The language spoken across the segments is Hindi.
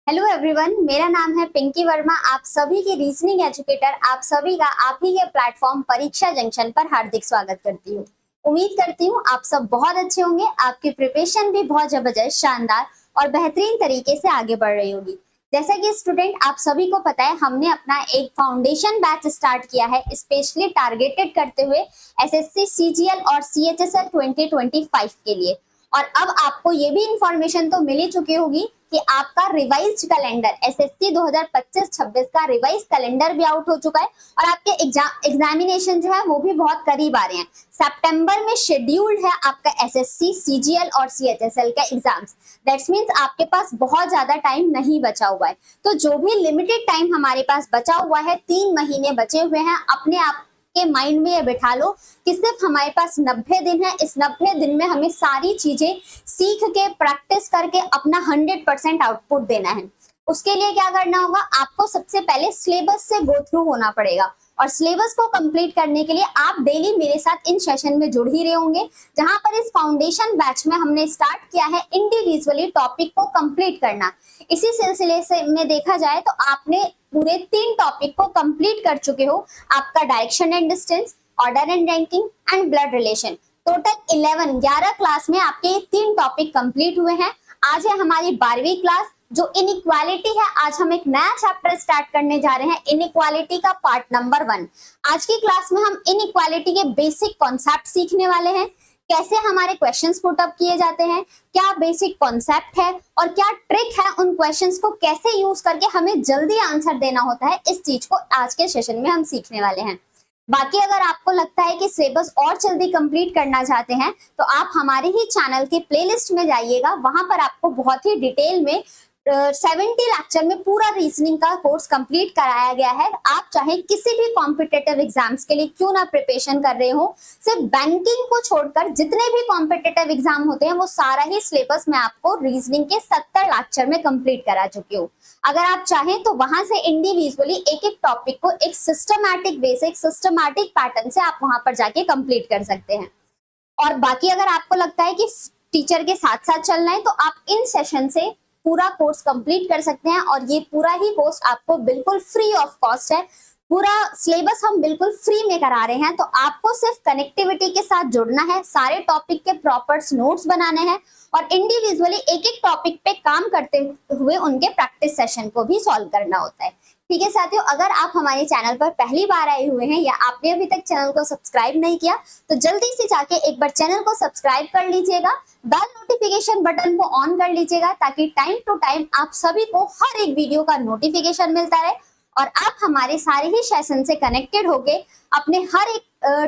हेलो एवरीवन, मेरा नाम है पिंकी वर्मा। आप सभी के रीजनिंग एजुकेटर, आप सभी का आप ही के प्लेटफॉर्म परीक्षा जंक्शन पर हार्दिक स्वागत करती हूँ। उम्मीद करती हूँ आप सब बहुत अच्छे होंगे, आपकी प्रिपरेशन भी बहुत जबरदस्त, शानदार और बेहतरीन तरीके से आगे बढ़ रही होगी। जैसा कि स्टूडेंट आप सभी को पता है, हमने अपना एक फाउंडेशन बैच स्टार्ट किया है स्पेशली टारगेटेड करते हुए एसएससी, सीजीएल और सीएचएसएल 2025 के लिए। और अब आपको ये भी इंफॉर्मेशन तो मिल ही चुकी होगी कि आपका रिवाइज्ड कैलेंडर एसएससी 2025-26 का रिवाइज कैलेंडर भी आउट हो चुका है और आपके एग्जामिनेशन जो है वो भी बहुत करीब आ रहे हैं। सितंबर में शेड्यूल्ड है आपका एसएससी, सीजीएल और सीएचएसएल का एग्जाम्स। दैट्स मींस आपके पास बहुत ज्यादा टाइम नहीं बचा हुआ है। तो जो भी लिमिटेड टाइम हमारे पास बचा हुआ है, 3 महीने बचे हुए हैं, अपने आप के माइंड में ये बिठा लो कि सिर्फ हमारे पास 90 दिन है। इस 90 दिन में हमें सारी चीजें सीख के, प्रैक्टिस करके अपना 100% आउटपुट देना है। उसके लिए क्या करना होगा, आपको सबसे पहले सिलेबस से गो थ्रू होना पड़ेगा और सिलेबस को कंप्लीट करने के लिए आप डेली मेरे साथ इन सेशन में जुड़ ही रहे होंगे, जहां पर इस फाउंडेशन बैच में हमने स्टार्ट किया है इंडिविजुअली टॉपिक को कंप्लीट करना। इसी सिलसिले से में देखा जाए तो आपने पूरे 3 टॉपिक को कंप्लीट कर चुके हो। आपका direction and distance, order and ranking and blood relation. Total 11 class में आपके ये 3 टॉपिक कंप्लीट हुए हैं। आज है हमारी 12वीं क्लास जो इनइक्वालिटी है। आज हम एक नया चैप्टर स्टार्ट करने जा रहे हैं, इनइक्वालिटी का पार्ट नंबर 1। आज की क्लास में हम इनइक्वालिटी के बेसिक कॉन्सेप्ट सीखने वाले हैं, कैसे हमारे क्वेश्चंस पुट अप किए जाते हैं, क्या बेसिक कॉन्सेप्ट है और क्या ट्रिक है, उन क्वेश्चंस को कैसे यूज करके हमें जल्दी आंसर देना होता है। इस चीज को आज के सेशन में हम सीखने वाले हैं। बाकी अगर आपको लगता है कि सिलेबस और जल्दी कंप्लीट करना चाहते हैं तो आप हमारे ही चैनल के प्लेलिस्ट में जाइएगा। वहां पर आपको बहुत ही डिटेल में 70 लेक्चर में पूरा रीजनिंग का कोर्स कंप्लीट कराया गया है। आप चाहे किसी भी कॉम्पिटिटिव एग्जाम्स के लिए क्यों ना प्रिपरेशन कर रहे हो, सिर्फ बैंकिंग को छोड़कर जितने भी कॉम्पिटिटिव एग्जाम होते हैं वो सारा ही सिलेबस मैं आपको रीजनिंग के 70 लेक्चर में कंप्लीट करा चुकी हूँ। अगर आप चाहें तो वहां से इंडिविजुअली एक एक टॉपिक को एक सिस्टमैटिक वे से, एक सिस्टमैटिक पैटर्न से आप वहां पर जाके कंप्लीट कर सकते हैं। और बाकी अगर आपको लगता है कि टीचर के साथ साथ चलना है तो आप इन सेशन से पूरा कोर्स कंप्लीट कर सकते हैं और ये पूरा ही कोर्स आपको बिल्कुल फ्री ऑफ कॉस्ट है। पूरा सिलेबस हम बिल्कुल फ्री में करा रहे हैं, तो आपको सिर्फ कनेक्टिविटी के साथ जुड़ना है, सारे टॉपिक के प्रॉपर नोट्स बनाने हैं और इंडिविजुअली एक एक टॉपिक पे काम करते हुए उनके प्रैक्टिस सेशन को भी सॉल्व करना होता है। ठीक है साथियों, अगर आप हमारे चैनल पर पहली बार आए हुए हैं या आपने अभी तक चैनल को सब्सक्राइब नहीं किया तो जल्दी से जाके एक बार चैनल को सब्सक्राइब कर लीजिएगा, बेल नोटिफिकेशन बटन को ऑन कर लीजिएगा ताकि टाइम टू टाइम आप सभी को हर एक वीडियो का नोटिफिकेशन मिलता रहे और आप हमारे सारे ही सेशन से कनेक्टेड होके अपने हर एक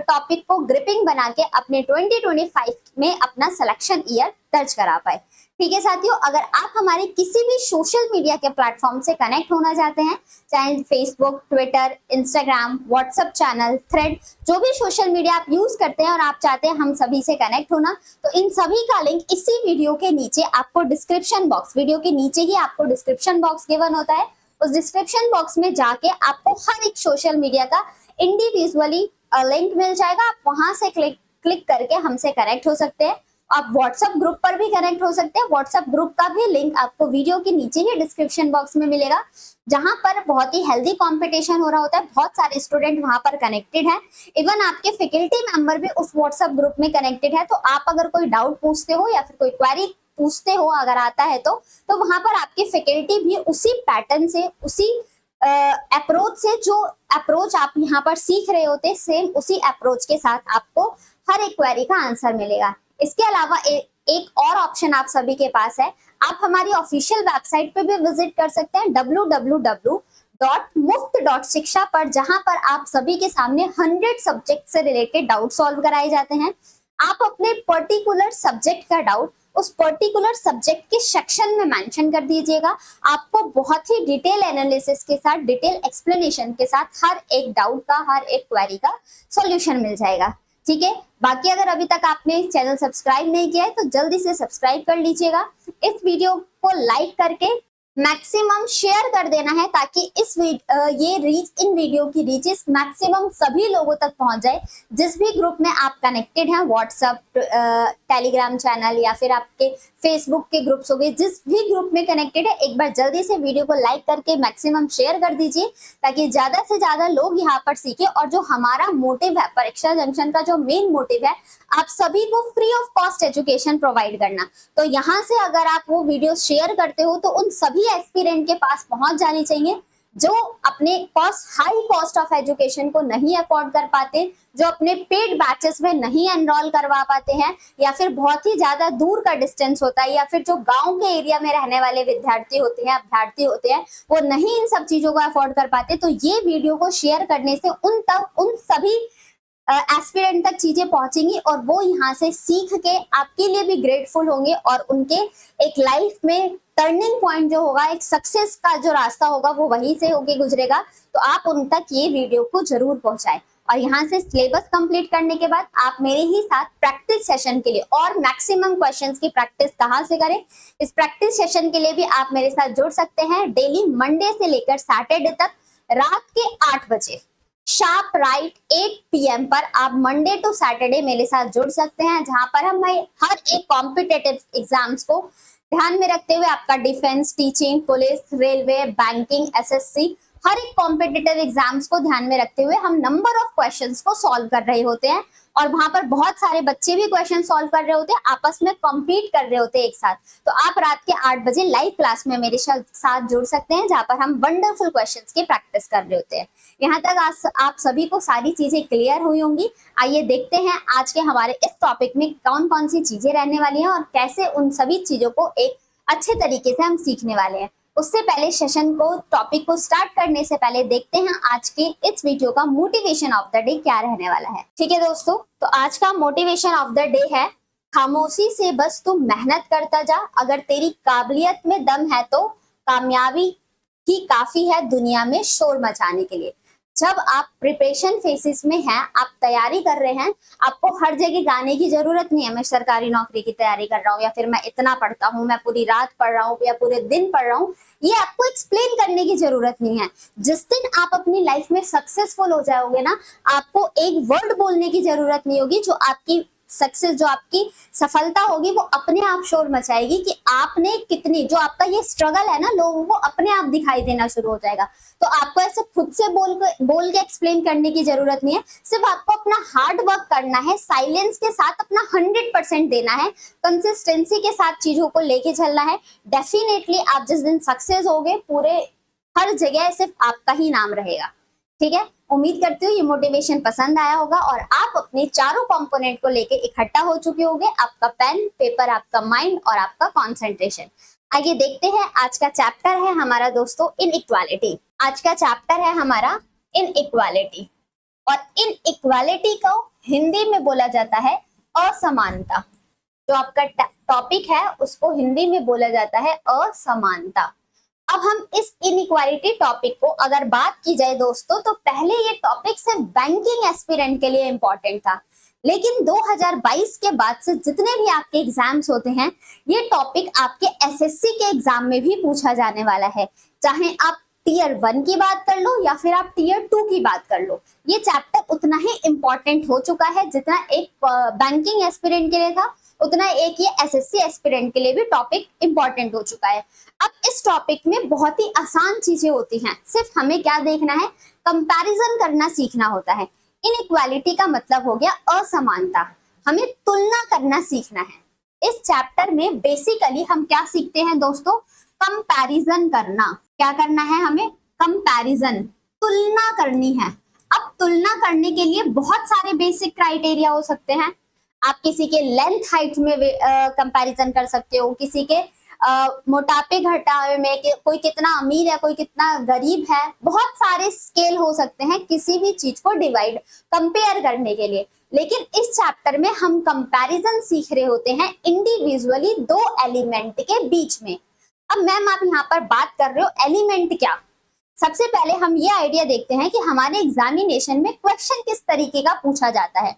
टॉपिक को ग्रिपिंग बना के अपने 2025 में अपना सिलेक्शन ईयर दर्ज करा पाए। ठीक है साथियों, अगर आप हमारे किसी भी सोशल मीडिया के प्लेटफॉर्म से कनेक्ट होना चाहते हैं, चाहे Facebook, Twitter, Instagram, WhatsApp channel, thread, जो भी सोशल मीडिया आप यूज करते हैं और आप चाहते हैं हम सभी से कनेक्ट होना, तो इन सभी का लिंक इसी वीडियो के नीचे आपको डिस्क्रिप्शन बॉक्स, वीडियो के नीचे ही आपको डिस्क्रिप्शन बॉक्स गिवन होता है। उस डिस्क्रिप्शन बॉक्स में जाके आपको हर एक सोशल मीडिया का इंडिविजुअली लिंक मिल जाएगा। आप वहां से क्लिक करके हमसे कनेक्ट हो सकते हैं। आप व्हाट्सएप ग्रुप पर भी कनेक्ट हो सकते हैं। व्हाट्सएप ग्रुप का भी लिंक आपको वीडियो के नीचे ही डिस्क्रिप्शन बॉक्स में मिलेगा, जहां पर बहुत ही हेल्दी कंपटीशन हो रहा होता है। बहुत सारे स्टूडेंट वहां पर कनेक्टेड हैं। इवन आपके फैकल्टी मेंबर भी उस व्हाट्सएप ग्रुप में कनेक्टेड है। तो आप अगर कोई डाउट पूछते हो या फिर कोई क्वेरी पूछते हो, अगर आता है तो वहां पर आपकी फैकल्टी भी उसी पैटर्न से, उसी अप्रोच से, जो अप्रोच आप यहाँ पर सीख रहे होते, सेम उसी अप्रोच के साथ आपको हर एक क्वेरी का आंसर मिलेगा। इसके अलावा एक और ऑप्शन आप सभी के पास है, आप हमारी ऑफिशियल वेबसाइट पे भी विजिट कर सकते हैं www.muft.shiksha पर, जहां पर आप सभी के सामने 100 सब्जेक्ट से रिलेटेड डाउट सॉल्व कराए जाते हैं। आप अपने पर्टिकुलर सब्जेक्ट का डाउट उस पर्टिकुलर सब्जेक्ट के सेक्शन में मेंशन कर दीजिएगा। आपको बहुत ही डिटेल एनालिसिस के साथ, डिटेल एक्सप्लेनेशन के साथ हर एक डाउट का, हर एक क्वेरी का सॉल्यूशन मिल जाएगा। ठीक है, बाकी अगर अभी तक आपने चैनल सब्सक्राइब नहीं किया है तो जल्दी से सब्सक्राइब कर लीजिएगा। इस वीडियो को लाइक करके मैक्सिमम शेयर कर देना है ताकि इन वीडियो की रीचेस मैक्सिमम सभी लोगों तक पहुंच जाए। जिस भी ग्रुप में आप कनेक्टेड हैं, व्हाट्सएप, टेलीग्राम चैनल या फिर आपके फेसबुक के ग्रुप्स हो गए, जिस भी ग्रुप में कनेक्टेड है, एक बार जल्दी से वीडियो को लाइक करके मैक्सिमम शेयर कर दीजिए ताकि ज्यादा से ज्यादा लोग यहाँ पर सीखे। और जो हमारा मोटिव है, परीक्षा जंक्शन का जो मेन मोटिव है, आप सभी को free of cost education provide करना। तो यहाँ से अगर आप वो वीडियो शेयर करते हो तो उन सभी एस्पिरेंट के पास पहुंच जानी चाहिए जो अपने हाई कॉस्ट ऑफ एजुकेशन को नहीं अफोर्ड कर पाते, जो अपने पेड बैचेस में नहीं एनरोल करवा पाते हैं, या फिर बहुत ही ज्यादा दूर का डिस्टेंस होता है, या फिर जो गांव के एरिया में रहने वाले विद्यार्थी होते हैं, अभ्यर्थी होते हैं, वो नहीं इन सब चीजों को अफोर्ड कर पाते। तो ये वीडियो को शेयर करने से उन सभी एस्पिरेंट तक चीजें पहुंचेंगी और वो यहाँ से सीख के आपके लिए भी ग्रेटफुल होंगे और उनके एक लाइफ में टर्निंग पॉइंट जो होगा, एक सक्सेस का जो रास्ता होगा, वो वहीं से होके गुजरेगा। तो आप उन तक ये वीडियो को जरूर पहुंचाएं। और यहाँ से सिलेबस कंप्लीट करने के बाद आप मेरे ही साथ प्रैक्टिस सेशन के लिए और मैक्सिमम क्वेश्चंस की प्रैक्टिस कहाँ से करें, इस प्रैक्टिस सेशन के लिए भी आप मेरे साथ जुड़ सकते हैं। डेली मंडे से लेकर सैटरडे तक रात के 8 बजे शार्प राइट 8 PM पर आप मंडे टू सैटरडे मेरे साथ जुड़ सकते हैं, जहां पर हम हर एक कॉम्पिटिटिव एग्जाम्स को ध्यान में रखते हुए, आपका defence, teaching, police, railway, banking, SSC, हर एक कॉम्पिटिटिव एग्जाम्स को ध्यान में रखते हुए हम नंबर ऑफ क्वेश्चंस को सॉल्व कर रहे होते हैं। और वहां पर बहुत सारे बच्चे भी क्वेश्चन सॉल्व कर रहे होते हैं, आपस में कॉम्पीट कर रहे होते हैं एक साथ। तो आप रात के 8 बजे लाइव क्लास में मेरे साथ जुड़ सकते हैं, जहां पर हम वंडरफुल क्वेश्चंस की प्रैक्टिस कर रहे होते हैं। यहाँ तक आप सभी को सारी चीजें क्लियर हुई होंगी। आइए देखते हैं आज के हमारे इस टॉपिक में कौन कौन सी चीजें रहने वाली हैं और कैसे उन सभी चीजों को एक अच्छे तरीके से हम सीखने वाले हैं। उससे पहले सेशन को, टॉपिक को स्टार्ट करने से पहले देखते हैं आज के इस वीडियो का मोटिवेशन ऑफ द डे क्या रहने वाला है। ठीक है दोस्तों, तो आज का मोटिवेशन ऑफ द डे है, खामोशी से बस तू मेहनत करता जा, अगर तेरी काबिलियत में दम है तो कामयाबी ही काफी है दुनिया में शोर मचाने के लिए। जब आप प्रिपरेशन फेसिस में हैं, आप तैयारी कर रहे हैं, आपको हर जगह गाने की जरूरत नहीं है मैं सरकारी नौकरी की तैयारी कर रहा हूँ, या फिर मैं इतना पढ़ता हूँ, मैं पूरी रात पढ़ रहा हूँ या पूरे दिन पढ़ रहा हूँ, ये आपको एक्सप्लेन करने की जरूरत नहीं है। जिस दिन आप अपनी लाइफ में सक्सेसफुल हो जाओगे ना, आपको एक वर्ड बोलने की जरूरत नहीं होगी, जो आपकी सक्सेस, जो आपकी सफलता होगी, वो अपने आप शोर मचाएगी कि आपने कितनी, जो आपका ये स्ट्रगल है ना, लोगों को अपने आप दिखाई देना शुरू हो जाएगा। तो आपको ऐसे खुद से बोल के एक्सप्लेन करने की जरूरत नहीं है, सिर्फ आपको अपना हार्ड वर्क करना है, साइलेंस के साथ अपना 100% देना है, कंसिस्टेंसी के साथ चीजों को लेके चलना है। डेफिनेटली आप जिस दिन सक्सेस होगे, पूरे हर जगह सिर्फ आपका ही नाम रहेगा। ठीक है, उम्मीद करती हूँ ये मोटिवेशन पसंद आया होगा और आप अपने चारों कंपोनेंट को लेके इकट्ठा हो चुके होंगे, आपका पेन, पेपर, आपका माइंड और आपका कंसंट्रेशन। आइए देखते हैं, आज का चैप्टर है हमारा दोस्तों इनइक्वालिटी। आज का चैप्टर है हमारा इनइक्वालिटी, और इनइक्वालिटी को हिंदी में बोला जाता है असमानता। जो आपका टॉपिक है उसको हिंदी में बोला जाता है असमानता। अब हम इस इनइक्वालिटी टॉपिक को अगर बात की जाए दोस्तों, तो पहले ये टॉपिक सिर्फ बैंकिंग एस्पिरेंट के लिए इंपॉर्टेंट था, लेकिन 2022 के बाद से जितने भी आपके एग्जाम्स होते हैं, ये टॉपिक आपके SSC के एग्जाम में भी पूछा जाने वाला है। चाहे आप टीयर 1 की बात कर लो या फिर आप टीयर 2 की बात कर लो, ये चैप्टर उतना ही इंपॉर्टेंट हो चुका है जितना एक बैंकिंग एस्पिरेंट के लिए था, उतना एक ये SSC एस्पिरेंट के लिए भी टॉपिक इंपॉर्टेंट हो चुका है। अब इस टॉपिक में बहुत ही आसान चीजें होती हैं, सिर्फ हमें क्या देखना है, कंपैरिजन करना सीखना होता है। इनइक्वालिटी का मतलब हो गया असमानता, हमें तुलना करना सीखना है। इस चैप्टर में बेसिकली हम क्या सीखते हैं दोस्तों, कंपैरिजन करना। क्या करना है हमें, कंपैरिजन, तुलना करनी है। अब तुलना करने के लिए बहुत सारे बेसिक क्राइटेरिया हो सकते हैं। आप किसी के लेंथ हाइट में कंपैरिजन कर सकते हो, किसी के मोटापे घटावे में कि कोई कितना अमीर है, कोई कितना गरीब है, बहुत सारे स्केल हो सकते हैं किसी भी चीज को डिवाइड, कंपेयर करने के लिए। लेकिन इस चैप्टर में हम कंपैरिजन सीख रहे होते हैं इंडिविजुअली दो एलिमेंट के बीच में। अब मैम आप यहाँ पर बात कर रहे हो एलिमेंट क्या, सबसे पहले हम ये आइडिया देखते हैं कि हमारे एग्जामिनेशन में क्वेश्चन किस तरीके का पूछा जाता है।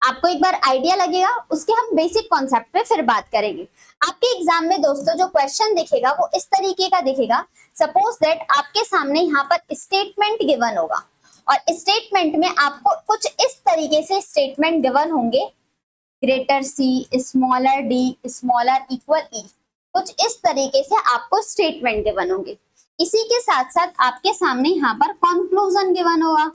आपको एक बार आइडिया लगेगा, उसके हम बेसिक कॉन्सेप्ट पे फिर बात करेंगे। आपके एग्जाम में दोस्तों जो क्वेश्चन दिखेगा वो इस तरीके का दिखेगा। सपोज दैट आपके सामने यहाँ पर स्टेटमेंट गिवन होगा और स्टेटमेंट में आपको कुछ इस तरीके से स्टेटमेंट गिवन होंगे, ग्रेटर सी, स्मॉलर डी, स्मॉलर इक्वल ई, कुछ इस तरीके से आपको स्टेटमेंट गिवन होंगे। इसी के साथ साथ आपके सामने यहाँ पर कंक्लूजन गिवन होगा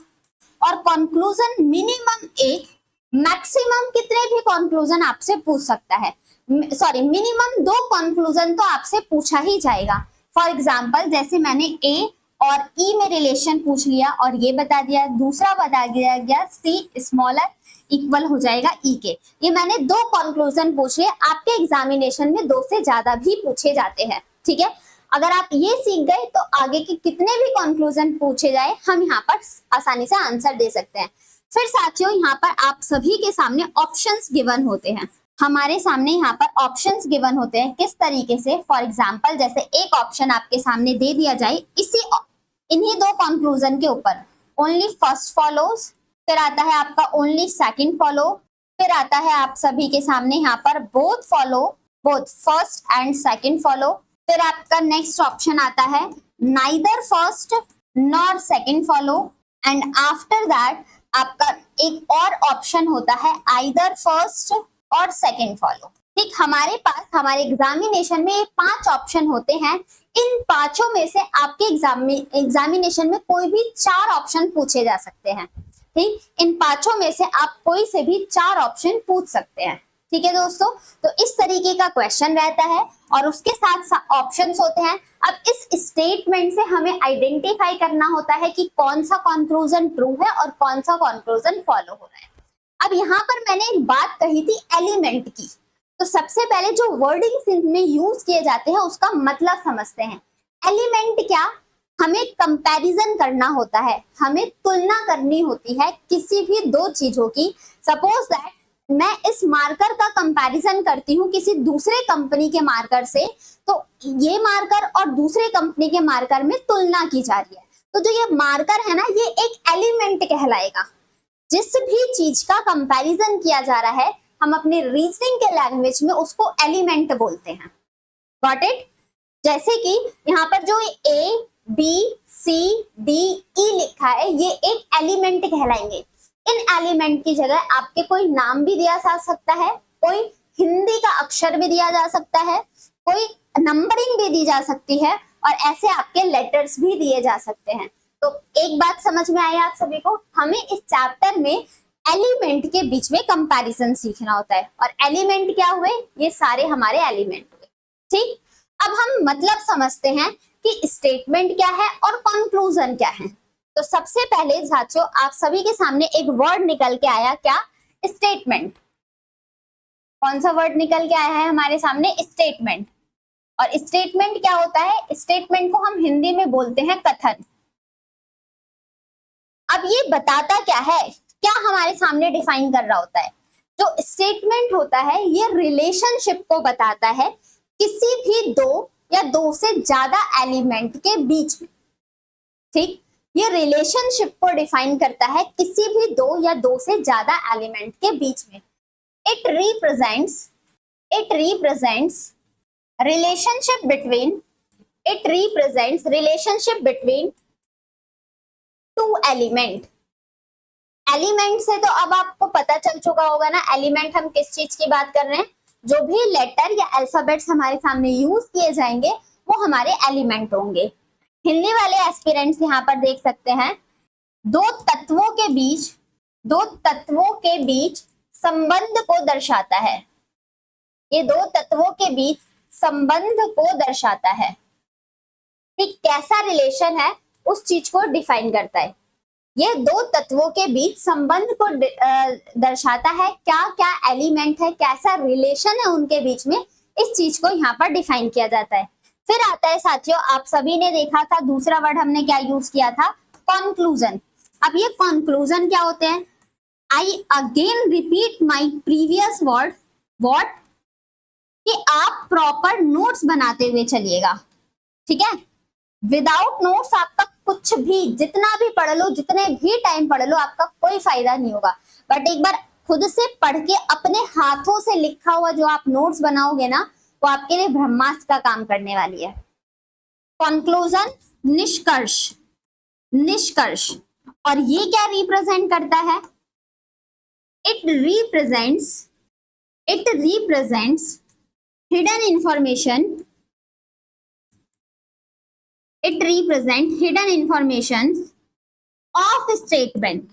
और कंक्लूजन मिनिमम एक, मैक्सिमम कितने भी कंक्लूजन आपसे पूछ सकता है, सॉरी मिनिमम 2 कंक्लूजन तो आपसे पूछा ही जाएगा। फॉर एग्जांपल जैसे मैंने ए और ई में रिलेशन पूछ लिया और ये बता दिया, दूसरा बता दिया गया सी स्मॉलर इक्वल हो जाएगा ई के, ये मैंने 2 कंक्लूजन पूछ लिए। आपके एग्जामिनेशन में 2 से ज्यादा भी पूछे जाते हैं, ठीक है। अगर आप ये सीख गए तो आगे के कितने भी कंक्लूजन पूछे जाए हम यहाँ पर आसानी से आंसर दे सकते हैं। फिर साथियों यहाँ पर आप सभी के सामने ऑप्शंस गिवन होते हैं, हमारे सामने यहाँ पर ऑप्शंस गिवन होते हैं किस तरीके से। फॉर एग्जांपल जैसे एक ऑप्शन आपके सामने दे दिया जाए इन्हीं 2 कंक्लूजन के ऊपर, ओनली फर्स्ट फॉलोज, फिर आता है आपका ओनली सेकंड फॉलो, फिर आता है आप सभी के सामने यहाँ पर both follow, both first and second follow, फिर आपका नेक्स्ट ऑप्शन आता है neither first nor second follow, and after that आपका एक और ऑप्शन होता है आइदर फर्स्ट और सेकंड फॉलो। ठीक, हमारे पास हमारे एग्जामिनेशन में 5 ऑप्शन होते हैं। इन पांचों में से आपके एग्जामिनेशन में कोई भी 4 ऑप्शन पूछे जा सकते हैं। ठीक, इन पांचों में से आप कोई से भी 4 ऑप्शन पूछ सकते हैं। ठीक है दोस्तों, तो इस तरीके का क्वेश्चन रहता है और उसके साथ ऑप्शंस होते हैं। अब इस स्टेटमेंट से हमें आइडेंटिफाई करना होता है कि कौन सा कंक्लूजन ट्रू है और कौन सा कंक्लूजन फॉलो हो रहा है। अब यहाँ पर मैंने एक बात कही थी एलिमेंट की, तो सबसे पहले जो वर्डिंग्स इनमें यूज किए जाते हैं उसका मतलब समझते हैं। एलिमेंट क्या, हमें कंपैरिजन करना होता है, हमें तुलना करनी होती है किसी भी 2 चीजों की। सपोज दैट मैं इस मार्कर का कंपैरिजन करती हूँ किसी दूसरे कंपनी के मार्कर से, तो ये मार्कर और दूसरे कंपनी के मार्कर में तुलना की जा रही है, तो जो ये मार्कर है ना ये एक एलिमेंट कहलाएगा। जिस भी चीज का कंपैरिजन किया जा रहा है हम अपने रीजनिंग के लैंग्वेज में उसको एलिमेंट बोलते हैं। Got it? जैसे कि यहाँ पर जो A B C D E लिखा है ये एक एलिमेंट कहलाएंगे। इन एलिमेंट की जगह आपके कोई नाम भी दिया जा सकता है, कोई हिंदी का अक्षर भी दिया जा सकता है, कोई नंबरिंग भी दी जा सकती है और ऐसे आपके लेटर्स भी दिए जा सकते हैं। तो एक बात समझ में आई आप सभी को, हमें इस चैप्टर में एलिमेंट के बीच में कंपैरिजन सीखना होता है। और एलिमेंट क्या हुए, ये सारे हमारे एलिमेंट हुए। ठीक, अब हम मतलब समझते हैं कि स्टेटमेंट क्या है और कंक्लूजन क्या है। तो सबसे पहले साथियों आप सभी के सामने एक वर्ड निकल के आया, क्या? स्टेटमेंट। कौन सा वर्ड निकल के आया है हमारे सामने? स्टेटमेंट। और स्टेटमेंट क्या होता है? स्टेटमेंट को हम हिंदी में बोलते हैं कथन। अब ये बताता क्या है, क्या हमारे सामने डिफाइन कर रहा होता है? जो स्टेटमेंट होता है ये रिलेशनशिप को बताता है किसी भी 2 या 2 से ज्यादा एलिमेंट के बीच में। ठीक, ये रिलेशनशिप को डिफाइन करता है किसी भी 2 या 2 से ज्यादा एलिमेंट के बीच में। It represents relationship between 2 element. Element से तो अब आपको पता चल चुका होगा ना, एलिमेंट हम किस चीज की बात कर रहे हैं। जो भी लेटर या अल्फाबेट्स हमारे सामने यूज किए जाएंगे वो हमारे एलिमेंट होंगे। हिंदी वाले एस्पिरेंट्स यहाँ पर देख सकते हैं, 2 तत्वों के बीच संबंध को दर्शाता है। ये 2 तत्वों के बीच संबंध को दर्शाता है। ठीक, कैसा रिलेशन है उस चीज को डिफाइन करता है। ये 2 तत्वों के बीच संबंध को दर्शाता है। क्या क्या एलिमेंट है, कैसा रिलेशन है उनके बीच में, इस चीज को यहाँ पर डिफाइन किया जाता है। फिर आता है साथियों, आप सभी ने देखा था दूसरा वर्ड हमने क्या यूज किया था? कंक्लूजन। अब ये कंक्लूजन क्या होते हैं? I again repeat my previous word, what, कि आप प्रॉपर नोट्स बनाते हुए चलिएगा। ठीक है, विदाउट नोट्स आपका कुछ भी जितना भी पढ़ लो, जितने भी टाइम पढ़ लो, आपका कोई फायदा नहीं होगा। बट एक बार खुद से पढ़ के अपने हाथों से लिखा हुआ जो आप नोट्स बनाओगे ना, वो आपके लिए ब्रह्मास्त्र का काम करने वाली है। कंक्लूजन, निष्कर्ष, निष्कर्ष। और ये क्या रिप्रेजेंट करता है? It represents hidden information, it represent hidden information of statement,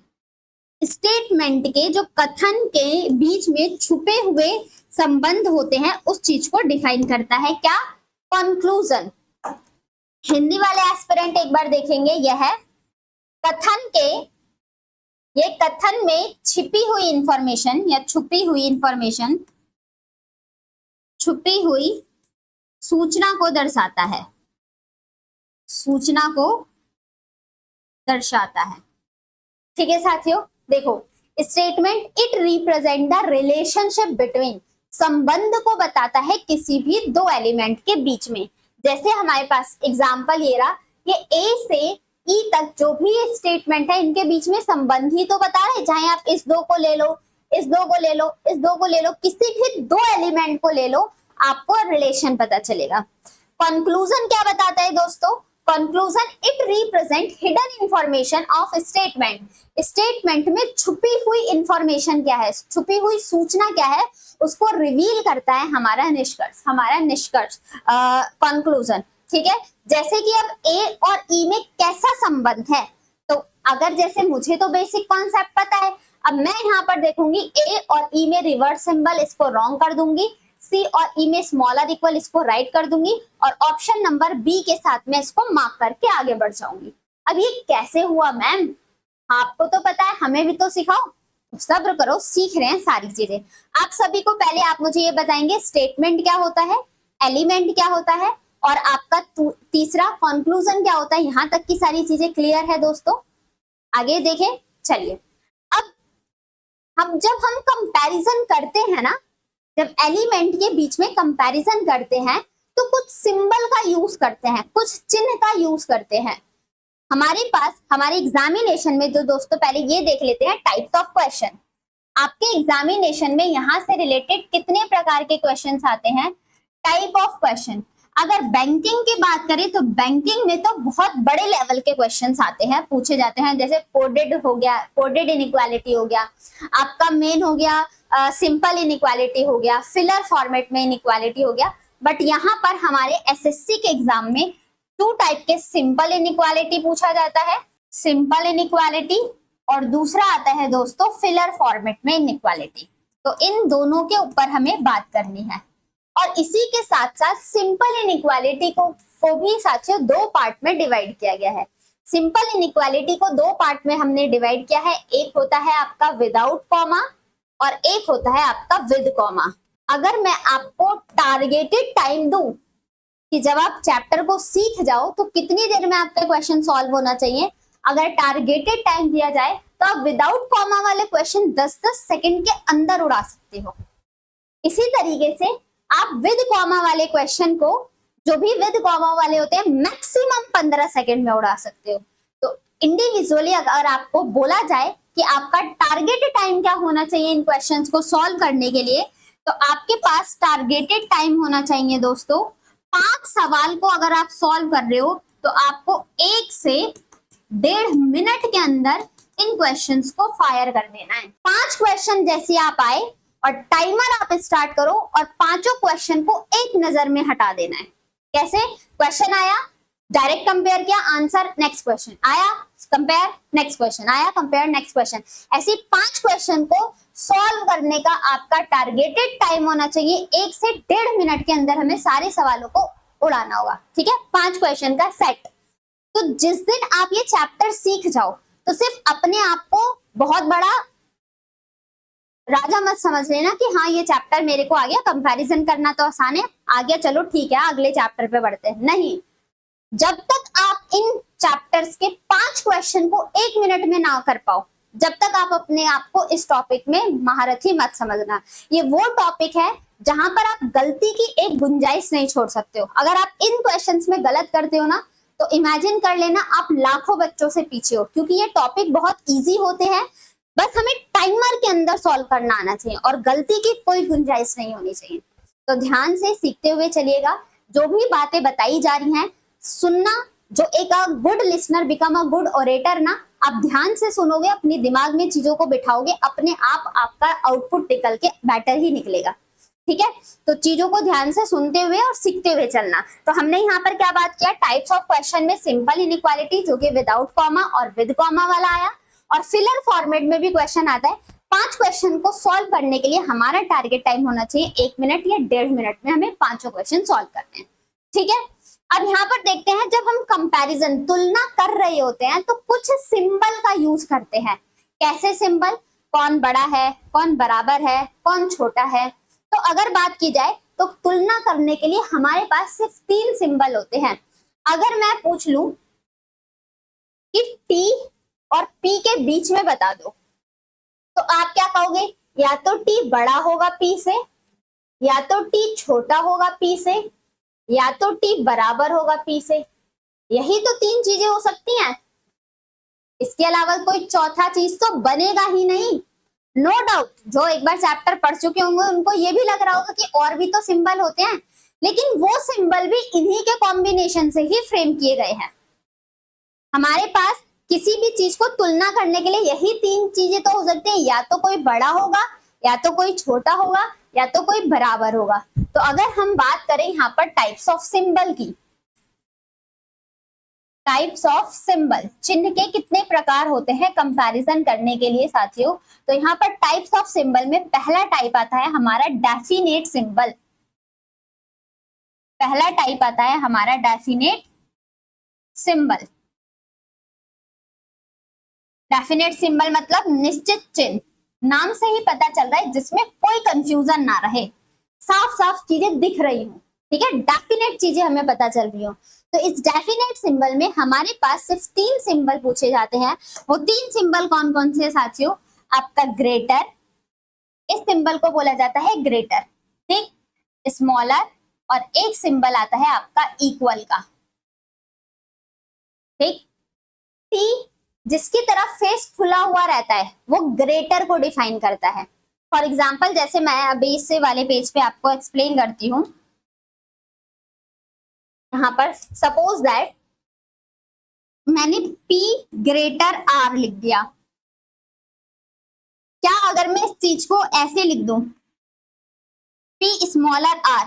statement के जो कथन के बीच में छुपे हुए संबंध होते हैं उस चीज को डिफाइन करता है। क्या? कंक्लूजन। हिंदी वाले एस्पिरेंट एक बार देखेंगे, यह है कथन के, ये कथन में छिपी हुई इंफॉर्मेशन या छुपी हुई इंफॉर्मेशन, छुपी हुई सूचना को दर्शाता है, सूचना को दर्शाता है। ठीक है साथियों, देखो statement it represent the relationship between, संबंध को बताता है किसी भी दो एलिमेंट के बीच में। जैसे हमारे पास एग्जांपल ये रहा, ये ए से ई तक जो भी स्टेटमेंट है इनके बीच में संबंध ही तो बता रहे। चाहे आप इस दो को ले लो, इस दो को ले लो, इस दो को ले लो, किसी भी दो एलिमेंट को ले लो, आपको रिलेशन पता चलेगा। कंक्लूजन क्या बताता है दोस्तों? Conclusion it represent hidden information of statement, statement में छुपी हुई इंफॉर्मेशन क्या है, छुपी हुई सूचना क्या है, उसको रिवील करता है हमारा निष्कर्ष, हमारा निष्कर्ष कंक्लूजन। ठीक है, जैसे कि अब ए और ई में कैसा संबंध है, तो अगर जैसे मुझे तो बेसिक कॉन्सेप्ट पता है, अब मैं यहाँ पर देखूंगी ए और ई में रिवर्स सिंबल, इसको रॉन्ग कर दूंगी, सी और ई में स्मॉलर इक्वल, इसको राइट कर दूंगी, और ऑप्शन नंबर बी के साथ में इसको मार्क करके आगे बढ़ जाऊंगी। अब ये कैसे हुआ मैम? आपको तो पता है, हमें भी तो सिखाओ। सब्र करो, सीख रहे हैं सारी चीजें। आप सभी को पहले आप मुझे ये बताएंगे स्टेटमेंट क्या होता है, एलिमेंट क्या होता है, और आपका तीसरा कंक्लूजन क्या होता है। यहां तक की सारी चीजें क्लियर है दोस्तों? आगे देखें, चलिए। अब जब हम कंपैरिजन करते हैं ना, जब एलिमेंट के बीच में कंपैरिजन करते हैं तो कुछ सिंबल का यूज करते हैं, कुछ चिन्ह का यूज करते हैं। हमारे पास हमारे एग्जामिनेशन में जो दोस्तों, पहले ये देख लेते हैं टाइप्स ऑफ क्वेश्चन। आपके एग्जामिनेशन में यहां से रिलेटेड कितने प्रकार के क्वेश्चंस आते हैं? Type of question. अगर बैंकिंग की बात करें तो बैंकिंग में तो बहुत बड़े लेवल के क्वेश्चंस आते हैं, पूछे जाते हैं। जैसे कोडेड हो गया, कोडेड इनइक्वालिटी हो गया, आपका मेन हो गया सिंपल इनइक्वालिटी हो गया, फिलर फॉर्मेट में इनइक्वालिटी हो गया। बट यहाँ पर हमारे एसएससी के एग्जाम में टू टाइप के सिंपल इनइक्वालिटी पूछा जाता है, सिंपल इनइक्वालिटी, और दूसरा आता है दोस्तों फिलर फॉर्मेट में इनइक्वालिटी। तो इन दोनों के ऊपर हमें बात करनी है। और इसी के साथ साथ सिंपल इनइक्वालिटी को भी साथियों दो पार्ट में डिवाइड किया गया है। सिंपल इनइक्वालिटी को दो पार्ट में हमने डिवाइड किया है। एक होता है आपका विदाउट कॉमा और एक होता है आपका विद कॉमा। अगर मैं आपको टारगेटेड टाइम दूं कि जब आप चैप्टर को सीख जाओ तो कितनी देर में आपका क्वेश्चन सॉल्व होना चाहिए, अगर टारगेटेड टाइम दिया जाए तो आप विदाउट कॉमा वाले क्वेश्चन 10-10 सेकंड के अंदर उड़ा सकते हो। इसी तरीके से आप विद कॉमा वाले क्वेश्चन को, जो भी विद कॉमा वाले होते हैं, मैक्सिमम 15 सेकंड में उड़ा सकते हो। तो इंडिविजुअली अगर आपको बोला जाए कि आपका टारगेटेड टाइम क्या होना चाहिए इन क्वेश्चंस को सॉल्व करने के लिए, तो आपके पास टारगेटेड टाइम होना चाहिए दोस्तों 5 सवाल को अगर आप सॉल्व कर रहे हो तो आपको 1 से 1.5 मिनट के अंदर इन क्वेश्चंस को फायर कर देना है। 5 क्वेश्चन जैसे आप आए और टाइमर आप स्टार्ट करो और पांचों क्वेश्चन को एक नजर में हटा देना है। कैसे? क्वेश्चन आया, डायरेक्ट कंपेयर किया, आंसर, नेक्स्ट क्वेश्चन आया, कंपेयर, नेक्स्ट क्वेश्चन आया, कंपेयर, नेक्स्ट क्वेश्चन। ऐसे 5 क्वेश्चन को सॉल्व करने का आपका टारगेटेड टाइम होना चाहिए 1 से 1.5 मिनट के अंदर हमें सारे सवालों को उड़ाना होगा। ठीक है, 5 क्वेश्चन का सेट। तो जिस दिन आप ये चैप्टर सीख जाओ तो सिर्फ अपने आप को बहुत बड़ा राजा मत समझ लेना कि हाँ ये चैप्टर मेरे को आ गया, कंपैरिजन करना तो आसान है, आ गया, चलो ठीक है अगले चैप्टर पे बढ़ते हैं। नहीं, जब तक आप इन चैप्टर्स के 5 क्वेश्चन को 1 मिनट में ना कर पाओ, जब तक आप अपने आप को इस टॉपिक में महारथी मत समझना। ये वो टॉपिक है जहां पर आप गलती की एक गुंजाइश नहीं छोड़ सकते हो। अगर आप इन क्वेश्चंस में गलत करते हो ना तो इमेजिन कर लेना आप लाखों बच्चों से पीछे हो, क्योंकि ये टॉपिक बहुत इजी होते हैं। बस हमें टाइमर के अंदर सॉल्व करना आना चाहिए और गलती की कोई गुंजाइश नहीं होनी चाहिए। तो ध्यान से सीखते हुए चलिएगा, जो भी बातें बताई जा रही हैं सुनना। जो एक good listener become a good orator ना, आप ध्यान से सुनोगे, अपने दिमाग में चीजों को बिठाओगे, अपने आप आपका आउटपुट निकल के बेटर ही निकलेगा। ठीक है, तो चीजों को ध्यान से सुनते हुए और सीखते हुए चलना। तो हमने यहाँ पर क्या बात किया, टाइप्स ऑफ क्वेश्चन में सिंपल इनइक्वालिटी जो कि विदाउट कॉमा और विद कॉमा वाला आया, और फिलर फॉर्मेट में भी क्वेश्चन आता है। 5 क्वेश्चन को सॉल्व करने के लिए हमारा टारगेट टाइम होना चाहिए 1 मिनट या 1.5 मिनट में हमें 5 क्वेश्चन सॉल्व करने हैं। ठीक है, अब यहाँ पर देखते हैं, जब हम कंपैरिजन तुलना कर रहे होते हैं तो कुछ सिंबल का यूज करते हैं। कैसे सिंबल, कौन बड़ा है, कौन बराबर है, कौन छोटा है। तो अगर बात की जाए तो तुलना करने के लिए हमारे पास सिर्फ 3 सिंबल होते हैं। अगर मैं पूछ लूं कि टी और पी के बीच में बता दो, तो आप क्या कहोगे, या तो टी बड़ा होगा पी से, या तो टी छोटा होगा पी से, या तो टी बराबर होगा पी से। यही तो 3 चीजें हो सकती हैं, इसके अलावा कोई चौथा चीज तो बनेगा ही नहीं। नो डाउट जो एक बार चैप्टर पढ़ चुके होंगे उनको ये भी लग रहा होगा कि और भी तो सिंबल होते हैं, लेकिन वो सिंबल भी इन्हीं के कॉम्बिनेशन से ही फ्रेम किए गए हैं। हमारे पास किसी भी चीज को तुलना करने के लिए यही 3 चीजें तो हो सकती हैं, या तो कोई बड़ा होगा, या तो कोई छोटा होगा, या तो कोई बराबर होगा। तो अगर हम बात करें यहाँ पर टाइप्स ऑफ सिंबल की, टाइप्स ऑफ सिंबल, चिन्ह के कितने प्रकार होते हैं कंपैरिजन करने के लिए साथियों, तो यहाँ पर टाइप्स ऑफ सिंबल में पहला टाइप आता है हमारा डेफिनेट सिंबल। पहला टाइप आता है हमारा डेफिनेट सिंबल। डेफिनेट सिंबल मतलब निश्चित चिन्ह, नाम से ही पता चल रहा है जिसमें कोई कंफ्यूजन ना रहे, साफ साफ चीजें दिख रही हो। ठीक है, डेफिनेट चीजें हमें पता चल रही हो। तो इस डेफिनेट सिंबल में हमारे पास सिर्फ 3 सिंबल पूछे जाते हैं। वो 3 सिंबल कौन कौन से साथियों, आपका ग्रेटर, इस सिंबल को बोला जाता है ग्रेटर, ठीक, स्मॉलर, और एक सिंबल आता है आपका इक्वल का। ठीक, टी जिसकी तरफ फेस खुला हुआ रहता है वो ग्रेटर को डिफाइन करता है। फॉर एग्जाम्पल जैसे मैं अभी इस वाले पेज पे आपको एक्सप्लेन करती हूँ, यहाँ पर सपोज दैट मैंने P ग्रेटर R लिख दिया। क्या अगर मैं इस चीज को ऐसे लिख दूं P स्मॉलर R,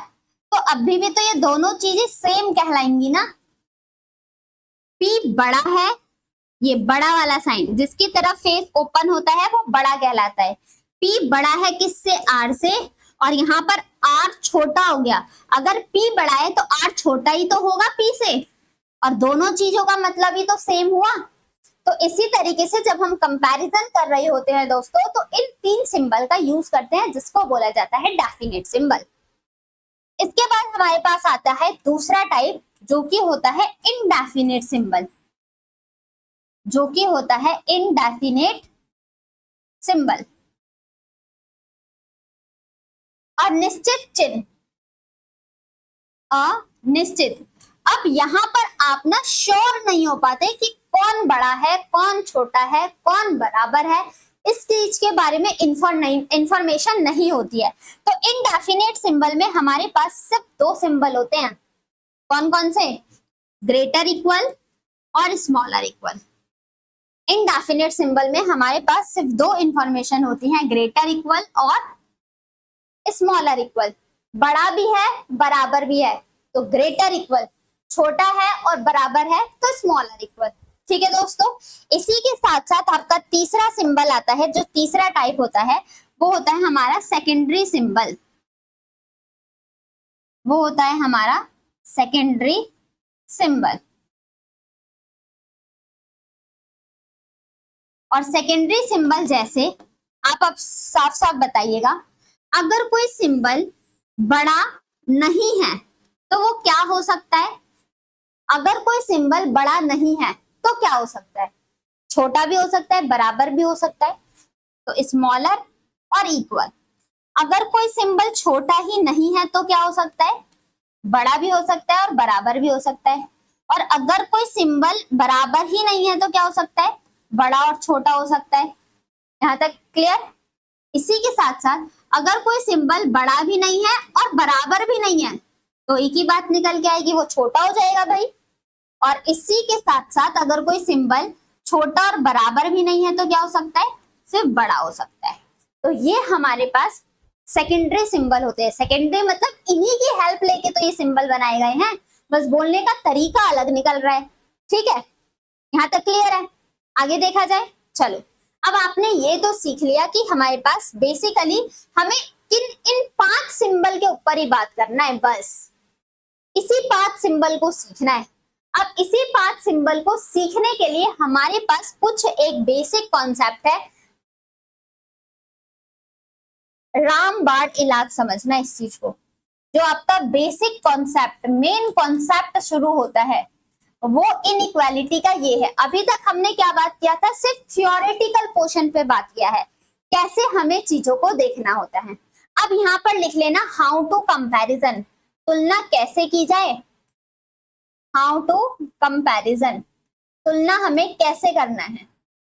तो अभी भी तो ये दोनों चीजें सेम कहलाएंगी ना। P बड़ा है, ये बड़ा वाला साइन जिसकी तरफ फेस ओपन होता है वो बड़ा कहलाता है। P बड़ा है किससे, R से, और यहाँ पर R छोटा हो गया। अगर P बड़ा है तो R छोटा ही तो होगा P से, और दोनों चीजों का मतलब ही तो सेम हुआ। तो इसी तरीके से जब हम कंपैरिजन कर रहे होते हैं दोस्तों, तो इन 3 सिंबल का यूज करते हैं जिसको बोला जाता है डेफिनेट सिंबल। इसके बाद हमारे पास आता है दूसरा टाइप जो कि होता है इनडेफिनेट सिंबल, जो कि होता है इनडेफिनेट सिंबल। और निश्चित चिन्ह, अनिश्चित। अब यहाँ पर आप ना श्योर नहीं हो पाते कि कौन बड़ा है, कौन छोटा है, कौन बराबर है, इस चीज के बारे में इंफॉर्मेशन नहीं होती है। तो इनडेफिनेट सिंबल में हमारे पास सिर्फ 2 सिंबल होते हैं। कौन कौन से, ग्रेटर इक्वल और स्मॉलर इक्वल। इनडेफिनेट सिंबल में हमारे पास सिर्फ 2 इंफॉर्मेशन होती हैं, ग्रेटर इक्वल और स्मॉलर इक्वल। बड़ा भी है बराबर भी है तो ग्रेटर इक्वल, छोटा है और बराबर है तो स्मॉलर इक्वल। ठीक है दोस्तों, इसी के साथ साथ आपका तीसरा सिंबल आता है, जो तीसरा टाइप होता है वो होता है हमारा सेकेंडरी सिंबल। वो होता है हमारा सेकेंडरी सिंबल। और सेकेंडरी सिंबल जैसे आप अब साफ साफ बताइएगा, अगर कोई सिंबल बड़ा नहीं है तो वो क्या हो सकता है। अगर कोई सिंबल बड़ा नहीं है तो क्या हो सकता है, छोटा भी हो सकता है, बराबर भी हो सकता है, तो स्मॉलर और इक्वल। अगर कोई सिंबल छोटा ही नहीं है तो क्या हो सकता है, बड़ा भी हो सकता है और बराबर भी हो सकता है। और अगर कोई सिंबल बराबर ही नहीं है तो क्या हो सकता है, बड़ा और छोटा हो सकता है। यहाँ तक क्लियर। इसी के साथ साथ अगर कोई सिंबल बड़ा भी नहीं है और बराबर भी नहीं है तो एक ही बात निकल के आएगी, वो छोटा हो जाएगा भाई। और इसी के साथ साथ अगर कोई सिंबल छोटा और बराबर भी नहीं है तो क्या हो सकता है, सिर्फ बड़ा हो सकता है। तो ये हमारे पास सेकेंडरी सिंबल होते हैं। सेकेंडरी मतलब इन्हीं की हेल्प लेके तो ये सिंबल बनाए गए हैं, बस बोलने का तरीका अलग निकल रहा है। ठीक है, यहाँ तक क्लियर है। आगे देखा जाए, चलो अब आपने ये तो सीख लिया कि हमारे पास बेसिकली हमें इन 5 सिंबल के ऊपर ही बात करना है, बस इसी 5 सिंबल को सीखना है। अब इसी 5 सिंबल को सीखने के लिए हमारे पास कुछ एक बेसिक कॉन्सेप्ट है, रामबाण इलाज समझना इस चीज को। जो आपका बेसिक कॉन्सेप्ट, मेन कॉन्सेप्ट शुरू होता है वो इनइक्वालिटी का ये है। अभी तक हमने क्या बात किया था, सिर्फ थियोरेटिकल पोर्शन पे बात किया है, कैसे हमें चीजों को देखना होता है। अब यहाँ पर लिख लेना हाउ टू कंपैरिजन, तुलना कैसे की जाए। हाउ टू कंपैरिजन, तुलना हमें कैसे करना है।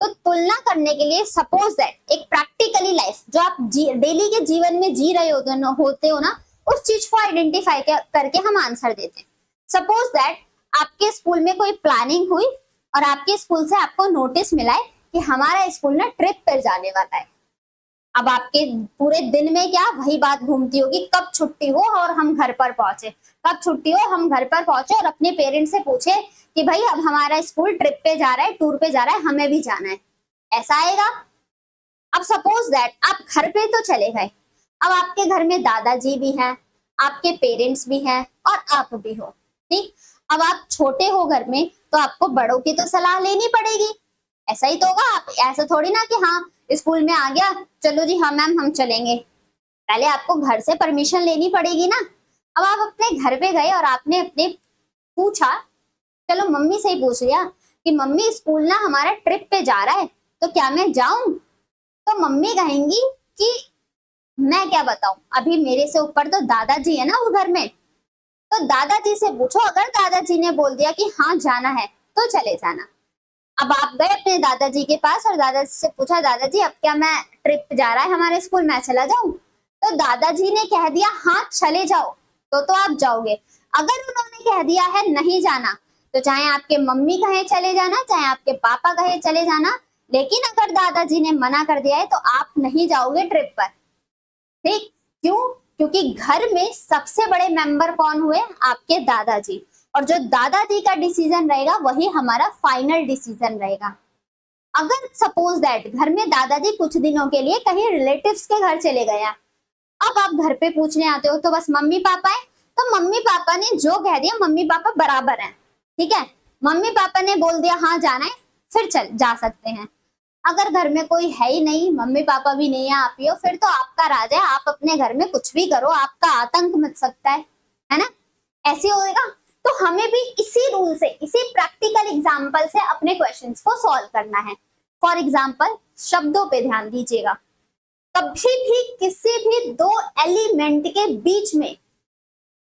तो तुलना करने के लिए सपोज दैट एक प्रैक्टिकली लाइफ जो आप डेली के जीवन में जी रहे होते हो ना, उस चीज को आइडेंटिफाई करके हम आंसर देते हैं। सपोज दैट आपके स्कूल में कोई प्लानिंग हुई और आपके स्कूल से आपको नोटिस मिला है कि हमारा स्कूल ना ट्रिप पर जाने वाला है। अब आपके पूरे दिन में क्या वही बात घूमती होगी, कब छुट्टी हो और हम घर पर पहुंचे, कब छुट्टी हो हम घर पर पहुंचे और अपने पेरेंट्स से पूछे कि भाई अब हमारा स्कूल ट्रिप पे जा रहा है, टूर पे जा रहा है, हमें भी जाना है, ऐसा आएगा। अब सपोज दैट आप घर पे तो चले गए, अब आपके घर में दादाजी भी हैं, आपके पेरेंट्स भी हैं और आप भी हो, ठीक। अब आप छोटे हो घर में तो आपको बड़ों की तो सलाह लेनी पड़ेगी, ऐसा ही तो होगा। आप ऐसा थोड़ी ना कि हाँ स्कूल में आ गया, चलो जी हाँ मैम हम चलेंगे, पहले आपको घर से परमिशन लेनी पड़ेगी ना। अब आप अपने घर पे गए और आपने अपने पूछा, चलो मम्मी से ही पूछ लिया कि मम्मी स्कूल ना हमारा ट्रिप पे जा रहा है तो क्या मैं जाऊं। तो मम्मी कहेंगी कि मैं क्या बताऊं, अभी मेरे से ऊपर तो दादाजी है ना वो घर में, तो दादाजी से पूछो, अगर दादाजी ने बोल दिया कि हाँ जाना है तो चले जाना। अब आप गए अपने दादाजी के पास और दादाजी से पूछा, दादाजी अब क्या मैं ट्रिप जा रहा है हमारे स्कूल, मैं चला जाऊं। तो दादाजी ने कह दिया हाँ चले जाओ तो आप जाओगे। अगर उन्होंने कह दिया है नहीं जाना तो चाहे आपके मम्मी कहे चले जाना, चाहे आपके पापा कहे चले जाना, लेकिन अगर दादाजी ने मना कर दिया है तो आप नहीं जाओगे ट्रिप पर, ठीक। क्यों? क्योंकि घर में सबसे बड़े मेंबर कौन हुए, आपके दादाजी, और जो दादाजी का डिसीजन रहेगा वही हमारा फाइनल डिसीजन रहेगा। अगर सपोज दैट घर में दादाजी कुछ दिनों के लिए कहीं रिलेटिव्स के घर चले गए, अब आप घर पे पूछने आते हो तो बस मम्मी पापा है, तो मम्मी पापा ने जो कह दिया मम्मी पापा बराबर हैं, ठीक है। मम्मी पापा ने बोल दिया हाँ जाना है, फिर चल जा सकते हैं। अगर घर में कोई है ही नहीं, मम्मी पापा भी नहीं है, आप ही हो, फिर तो आपका राज है, आप अपने घर में कुछ भी करो, आपका आतंक मच सकता है ना, ऐसे होएगा। तो हमें भी इसी रूल से, इसी प्रैक्टिकल एग्जांपल से अपने क्वेश्चंस को सॉल्व करना है। फॉर एग्जांपल शब्दों पे ध्यान दीजिएगा, कभी भी किसी भी दो एलिमेंट के बीच में,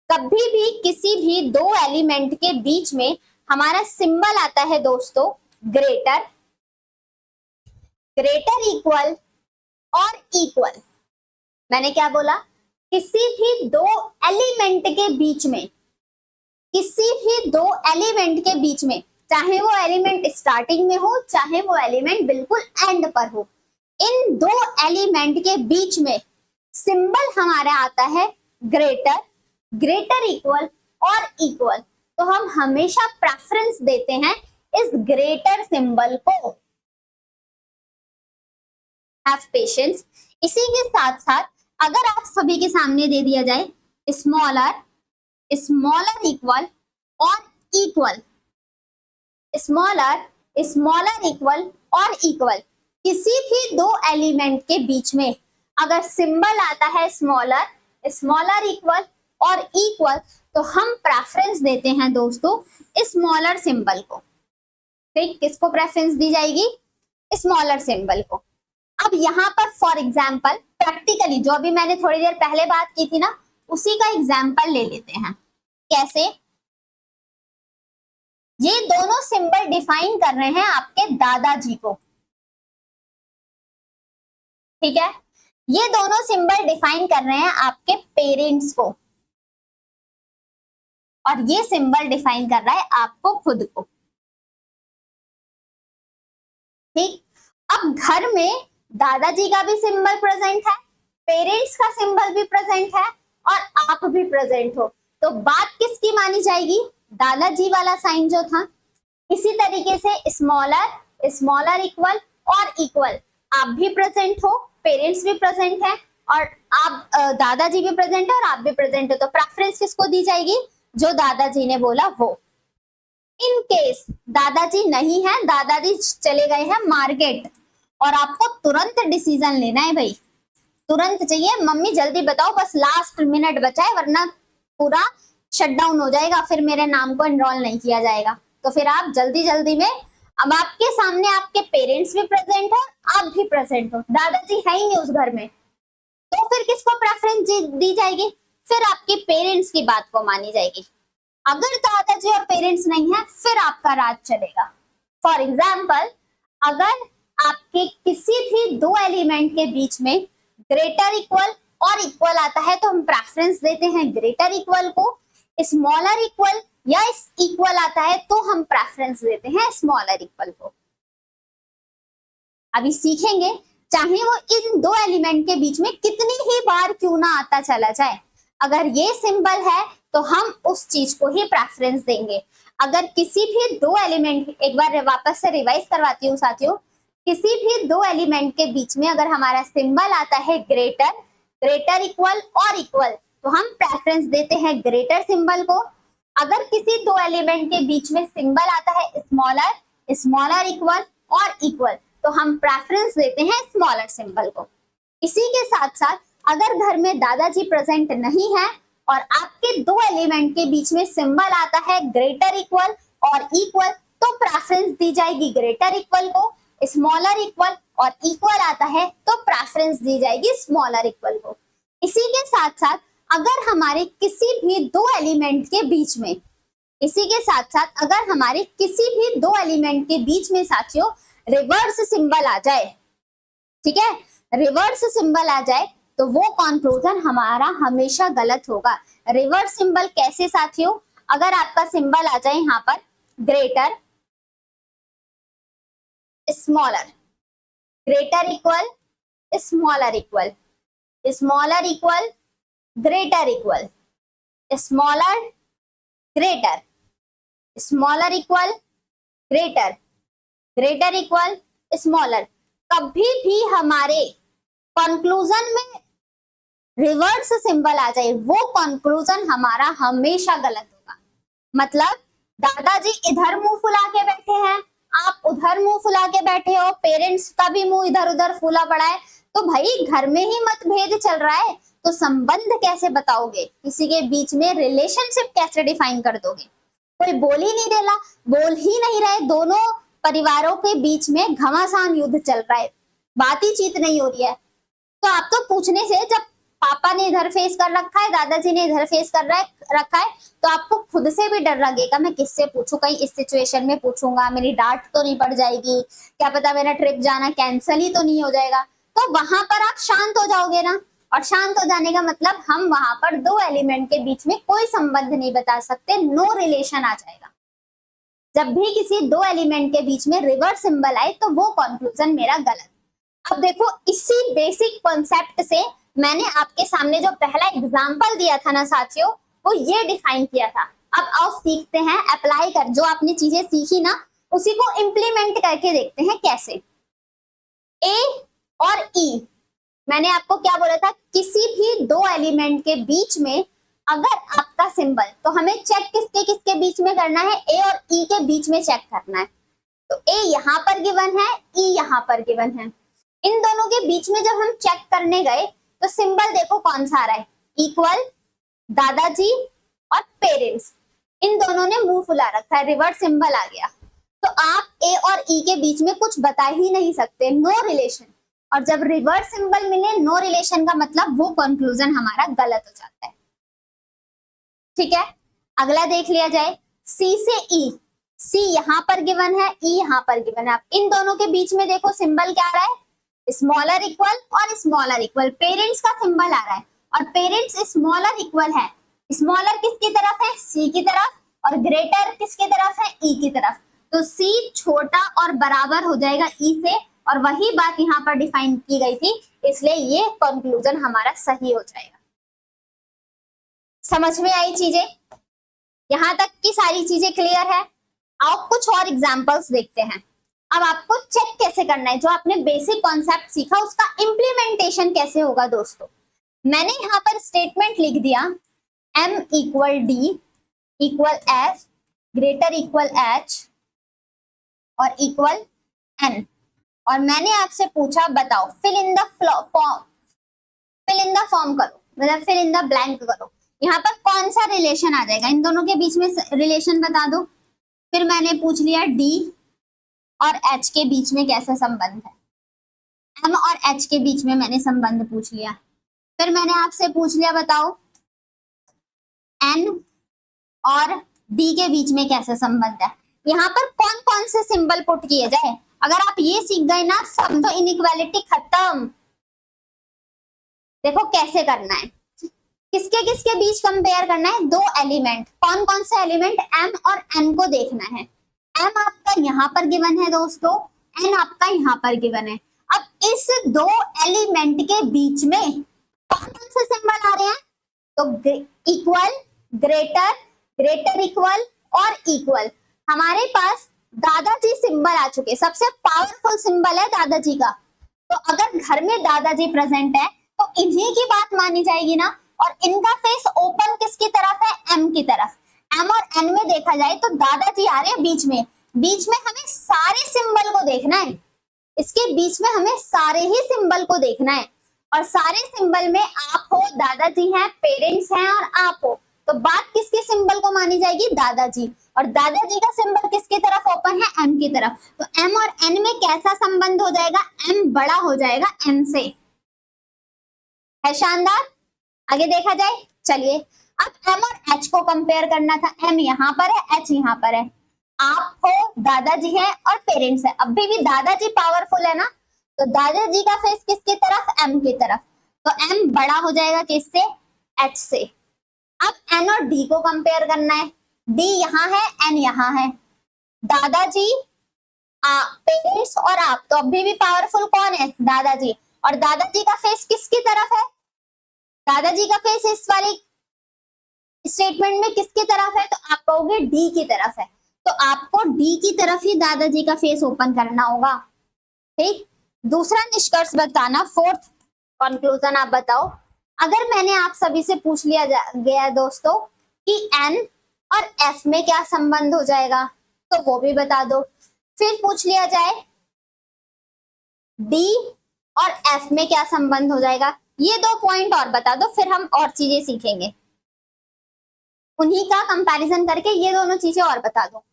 कभी भी किसी भी दो एलिमेंट के बीच में हमारा सिंबल आता है दोस्तों ग्रेटर, ग्रेटर इक्वल और इक्वल। मैंने क्या बोला, किसी भी दो एलिमेंट के बीच में, किसी भी दो एलिमेंट के बीच में, चाहे वो एलिमेंट स्टार्टिंग में हो चाहे वो एलिमेंट बिल्कुल एंड पर हो, इन दो एलिमेंट के बीच में सिंबल हमारा आता है ग्रेटर, ग्रेटर इक्वल और इक्वल। तो हम हमेशा प्रेफरेंस देते हैं इस ग्रेटर सिंबल को। Have patience. इसी के साथ साथ अगर आप सभी के सामने दे दिया जाए स्मॉलर, स्मॉलर इक्वल और इक्वल, स्मॉलर, स्मॉलर इक्वल और इक्वल, किसी भी दो एलिमेंट के बीच में अगर सिंबल आता है स्मॉलर, स्मॉलर इक्वल और इक्वल, तो हम प्रेफरेंस देते हैं दोस्तों स्मॉलर सिंबल को, ठीक। किसको प्रेफरेंस दी जाएगी, स्मॉलर सिंबल को। अब यहाँ पर फॉर एग्जाम्पल प्रैक्टिकली जो अभी मैंने थोड़ी देर पहले बात की थी ना, उसी का एग्जाम्पल ले लेते हैं। कैसे, ये दोनों सिंबल डिफाइन कर रहे हैं आपके दादाजी को, ठीक है, ये दोनों सिंबल डिफाइन कर रहे हैं आपके पेरेंट्स को और ये सिंबल डिफाइन कर रहा है आपको खुद को। ठीक, अब घर में दादाजी का भी सिंबल प्रेजेंट है, पेरेंट्स का सिंबल भी प्रेजेंट है और आप भी प्रेजेंट हो, तो बात किसकी मानी जाएगी? दादाजी वाला साइन जो था। इसी तरीके से स्मॉलर, स्मॉलर इक्वल और इक्वल, आप भी प्रेजेंट हो, पेरेंट्स भी प्रेजेंट है और आप दादाजी भी प्रेजेंट है और आप भी प्रेजेंट हो, तो प्रेफरेंस किसको दी जाएगी? जो दादाजी ने बोला वो। इन केस दादाजी नहीं है, दादाजी चले गए हैं मार्केट और आपको तुरंत डिसीजन लेना है भाई, तुरंत चाहिए, मम्मी जल्दी बताओ, बस लास्ट मिनट बचा है वरना पूरा शटडाउन हो जाएगा, फिर मेरे नाम को एनरोल नहीं किया जाएगा। तो फिर आप जल्दी जल्दी में, अब आपके सामने आपके पेरेंट्स भी प्रेजेंट हो, आप भी प्रेजेंट हो, दादाजी है ही नहीं उस घर में, तो फिर किसको प्रेफरेंस दी जाएगी? फिर आपके पेरेंट्स की बात को मानी जाएगी। अगर दादाजी और पेरेंट्स नहीं है फिर आपका राज चलेगा। फॉर एग्जाम्पल, अगर आपके किसी भी दो एलिमेंट के बीच में ग्रेटर इक्वल और इक्वल आता है तो हम प्रेफरेंस देते हैं ग्रेटर इक्वल को, स्मॉलर इक्वल या इक्वल आता है तो हम प्रेफरेंस देते हैं स्मॉलर इक्वल को। अभी सीखेंगे, चाहे वो इन दो एलिमेंट के बीच में कितनी ही बार क्यों ना आता चला जाए, अगर ये सिंबल है तो हम उस चीज को ही प्रेफरेंस देंगे। अगर किसी भी दो एलिमेंट, एक बार वापस से रिवाइज करवाती हूँ साथियों, किसी भी दो एलिमेंट के बीच में अगर हमारा सिंबल आता है ग्रेटर, ग्रेटर इक्वल और इक्वल, तो हम प्रेफरेंस देते हैं ग्रेटर सिंबल को। अगर किसी दो एलिमेंट के बीच में सिंबल आता है स्मॉलर, स्मॉलर इक्वल और इक्वल, तो हम प्रेफरेंस देते हैं स्मॉलर सिंबल को। इसी के साथ साथ अगर घर में दादाजी प्रेजेंट नहीं है और आपके दो एलिमेंट के बीच में सिंबल आता है ग्रेटर इक्वल और इक्वल, तो प्रेफरेंस दी जाएगी ग्रेटर इक्वल को। स्मॉलर इक्वल और इक्वल आता है तो प्रेफरेंस दी जाएगी स्मॉलर इक्वल को। इसी के साथ साथ अगर हमारे किसी भी दो एलिमेंट के बीच में, इसी के साथ साथ अगर हमारे किसी भी दो एलिमेंट के बीच में साथियों रिवर्स सिंबल आ जाए, ठीक है, रिवर्स सिंबल आ जाए तो वो कंक्लूजन हमारा हमेशा गलत होगा। रिवर्स सिंबल कैसे साथियों? अगर आपका सिंबल आ जाए यहाँ पर greater, smaller, greater equal, smaller equal, smaller equal, greater equal, smaller, greater, smaller equal, greater, greater equal, smaller, कभी भी हमारे कंक्लूजन में रिवर्स सिंबल आ जाए वो कंक्लूजन हमारा हमेशा गलत होगा। मतलब दादाजी इधर मुंह फुला के बैठे हैं, आप उधर मुंह फुला के बैठे हो, पेरेंट्स का भी मुंह इधर उधर फूला पड़ा है, तो भाई घर में ही मतभेद चल रहा है, तो संबंध कैसे बताओगे? किसी के बीच में रिलेशनशिप कैसे डिफाइन कर दोगे? कोई बोल ही नहीं रहा, बोल ही नहीं रहे, दोनों परिवारों के बीच में घमासान युद्ध चल रहा है, बात ही चीत नहीं हो रही है। तो आप तो पूछने से, जब पापा ने इधर फेस कर रखा है, दादाजी ने इधर फेस कर रखा है, तो आपको खुद से भी डर लगेगा, मैं किससे पूछूं, कहीं इस सिचुएशन में पूछूंगा मेरी डांट तो नहीं पड़ जाएगी, क्या पता मेरा ट्रिप जाना कैंसिल ही तो नहीं हो जाएगा। तो वहां पर आप शांत हो जाओगे ना, और शांत हो जाने का मतलब हम वहां पर दो एलिमेंट के बीच में कोई संबंध नहीं बता सकते, नो रिलेशन आ जाएगा। जब भी किसी दो एलिमेंट के बीच में रिवर्स सिंबल आए तो वो कंक्लूजन मेरा गलत। अब देखो, इसी बेसिक कॉन्सेप्ट से मैंने आपके सामने जो पहला एग्जांपल दिया था ना साथियों, वो ये डिफाइन किया था। अब आओ सीखते हैं, अप्लाई कर, जो आपने चीजें सीखी ना उसी को इम्प्लीमेंट करके देखते हैं कैसे। ए और ई, मैंने आपको क्या बोला था, किसी भी दो एलिमेंट के बीच में अगर आपका सिंबल, तो हमें चेक किसके किसके बीच में करना है, ए और ई के बीच में चेक करना है। तो ए यहाँ पर गिवन है, ई यहाँ पर गिवन है, इन दोनों के बीच में जब हम चेक करने गए तो सिंबल देखो कौन सा आ रहा है, इक्वल, दादाजी और पेरेंट्स, इन दोनों ने मुंह फुला रखा है, रिवर्स सिंबल आ गया। तो आप ए और ई के बीच में कुछ बता ही नहीं सकते, नो रिलेशन। और जब रिवर्स सिंबल मिले, नो रिलेशन का मतलब वो कंक्लूजन हमारा गलत हो जाता है। ठीक है, अगला देख लिया जाए, सी से ई, सी यहाँ पर गिवन है, ई यहाँ पर गिवन है। इन दोनों के बीच में देखो सिंबल क्या आ रहा है, स्मॉलर इक्वल और स्मॉलर इक्वल, पेरेंट्स का सिंबल आ रहा है और पेरेंट्स स्मॉलर इक्वल है, स्मॉलर किसकी तरफ है, सी की तरफ, और ग्रेटर किसकी तरफ है, ई की तरफ। तो सी छोटा और बराबर हो जाएगा ई से, और वही बात यहाँ पर डिफाइन की गई थी, इसलिए ये कंक्लूजन हमारा सही हो जाएगा। समझ में आई चीजें? यहां तक की सारी चीजें क्लियर है? आओ कुछ और एग्जांपल्स देखते हैं। अब आपको चेक कैसे करना है, जो आपने बेसिक कॉन्सेप्ट सीखा उसका इंप्लीमेंटेशन कैसे होगा दोस्तों। मैंने यहाँ पर स्टेटमेंट लिख दिया m equal D equal F greater equal H और इक्वल n, और मैंने आपसे पूछा बताओ फिल इन द फॉर्म करो, मतलब फिल इन द ब्लैंक करो। यहाँ पर कौन सा रिलेशन आ जाएगा, इन दोनों के बीच में रिलेशन बता दो। फिर मैंने पूछ लिया डी और एच के बीच में कैसा संबंध है, एम और एच के बीच में मैंने संबंध पूछ लिया। फिर मैंने आपसे पूछ लिया बताओ एन और डी के बीच में कैसा संबंध है। यहाँ पर कौन कौन से सिंबल पुट किए जाए, अगर आप ये सीख गए ना सब तो इनइक्वालिटी खत्म। देखो कैसे करना है, किसके किसके बीच कंपेयर करना है, दो एलिमेंट, कौन कौन से एलिमेंट, एम और एन को देखना है। एम आपका यहाँ पर गिवन है दोस्तों, एन आपका यहाँ पर गिवन है। अब इस दो एलिमेंट के बीच में कौन कौन से सिंबल आ रहे हैं, तो इक्वल, ग्रेटर, ग्रेटर इक्वल और इक्वल। हमारे पास दादाजी सिंबल आ चुके, सबसे पावरफुल सिंबल है दादाजी का। तो अगर घर में दादाजी प्रेजेंट है तो इन्हीं की बात मानी जाएगी ना, और इनका फेस ओपन किसकी तरफ है, एम की तरफ। एम और एन में देखा जाए तो दादाजी आ रहे हैं बीच में, बीच में हमें सारे सिंबल को देखना है, इसके बीच में हमें सारे ही सिंबल को देखना है, और सारे सिंबल में आप हो, दादाजी हैं, पेरेंट्स हैं और आप हो, तो बात किसके सिंबल को मानी जाएगी, दादाजी, और दादाजी का सिंबल किसकी तरफ ओपन है, एम की तरफ। तो एम और एन में कैसा संबंध हो जाएगा, एम बड़ा हो जाएगा एन से, है शानदार। आगे देखा जाए, चलिए अब एम और एच को कंपेयर करना था, एम यहाँ पर है, एच यहाँ पर है, आप हो, दादाजी है और पेरेंट्स है। अभी भी दादाजी पावरफुल है ना, तो दादाजी का फेस किसकी तरफ, एम की तरफ, तो एम बड़ा हो जाएगा किससे, एच से। अब एन और डी को कंपेयर करना है, डी यहाँ है, एन यहाँ है, दादाजी, पेरेंट्स और आप, तो अभी भी पावरफुल कौन है, दादाजी, और दादाजी का फेस किसकी तरफ है, दादाजी का फेस इस वाली स्टेटमेंट में किसकी तरफ है, तो आप कहोगे डी की तरफ है, तो आपको डी की तरफ ही दादाजी का फेस ओपन करना होगा। ठीक, दूसरा निष्कर्ष बताना, फोर्थ कंक्लूजन आप बताओ। अगर मैंने आप सभी से पूछ लिया गया दोस्तों कि एन और एफ में क्या संबंध हो जाएगा, तो वो भी बता दो। फिर पूछ लिया जाए डी और एफ में क्या संबंध हो जाएगा, ये दो पॉइंट और बता दो, फिर हम और चीजें सीखेंगे। उन्हीं का कंपैरिजन करके ये दोनों चीजें और बता दो।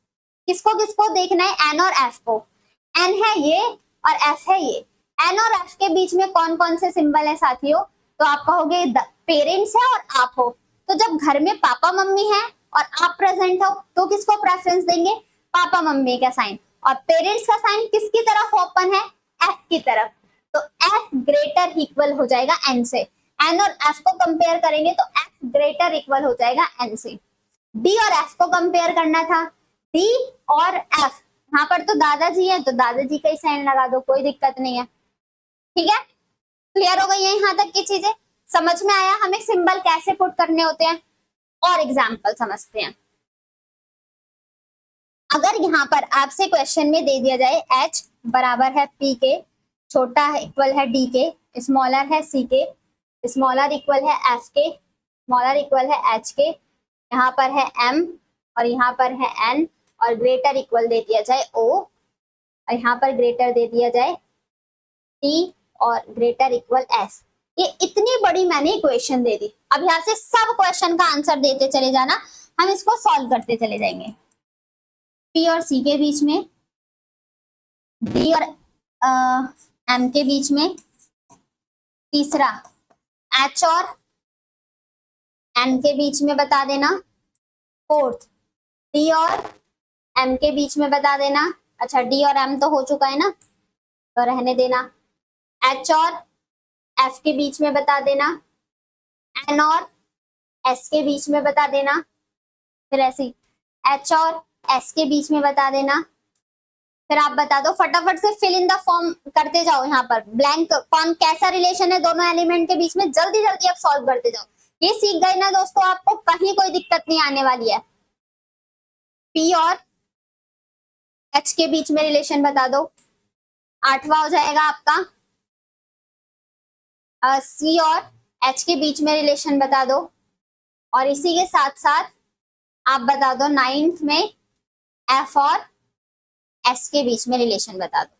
किसको किसको देखना है, एन और एफ को। एन है ये और एफ है ये। एन और एफ के बीच में कौन कौन से सिंबल है साथियों, तो आप कहोगे पेरेंट्स है और आप हो। तो जब घर में पापा मम्मी है और आप प्रेजेंट हो तो किसको प्रेफरेंस देंगे, पापा मम्मी का साइन, और पेरेंट्स का साइन किसकी तरफ ओपन है, एफ की तरफ। तो एफ ग्रेटर इक्वल हो जाएगा एन से। एन और एफ को कंपेयर करेंगे तो एफ ग्रेटर इक्वल हो जाएगा एन से। डी और एफ को कंपेयर करना था, डी और एफ, यहाँ पर तो दादाजी है तो दादाजी का ही साइन लगा दो, कोई दिक्कत नहीं है। ठीक है, क्लियर हो गई है यहाँ तक की चीजें, समझ में आया हमें सिंबल कैसे पुट करने होते हैं। और एग्जाम्पल समझते हैं। अगर यहाँ पर आपसे क्वेश्चन में दे दिया जाए h बराबर है p के, छोटा है इक्वल है d के, स्मॉलर है c के, स्मॉलर इक्वल है f के, स्मॉलर इक्वल है h के, यहाँ पर है m और यहाँ पर है n, और ग्रेटर इक्वल दे दिया जाए o, और यहाँ पर ग्रेटर दे दिया जाए t और ग्रेटर इक्वल s। ये इतनी बड़ी मैंने इक्वेशन दे दी। अब यहाँ से सब क्वेश्चन का आंसर देते चले जाना, हम इसको सॉल्व करते चले जाएंगे। P और C के बीच में, D और M के बीच में, तीसरा H और N के बीच में बता देना, फोर्थ D और M के बीच में बता देना। अच्छा D और M तो हो चुका है ना, तो रहने देना। एच और एफ के बीच में बता देना, एन और एस के बीच में बता देना, फिर ऐसे एच और एस के बीच में बता देना। फिर आप बता दो, फटाफट से फिल इन द फॉर्म करते जाओ, यहाँ पर ब्लैंक कौन कैसा रिलेशन है दोनों एलिमेंट के बीच में, जल्दी जल्दी आप सॉल्व करते जाओ। ये सीख गए ना दोस्तों, आपको कहीं कोई दिक्कत नहीं आने वाली है। पी और एच के बीच में रिलेशन बता दो, आठवां हो जाएगा आपका। सी और एच के बीच में रिलेशन बता दो, और इसी के साथ साथ आप बता दो नाइन्थ में एफ और एस के बीच में रिलेशन बता दो।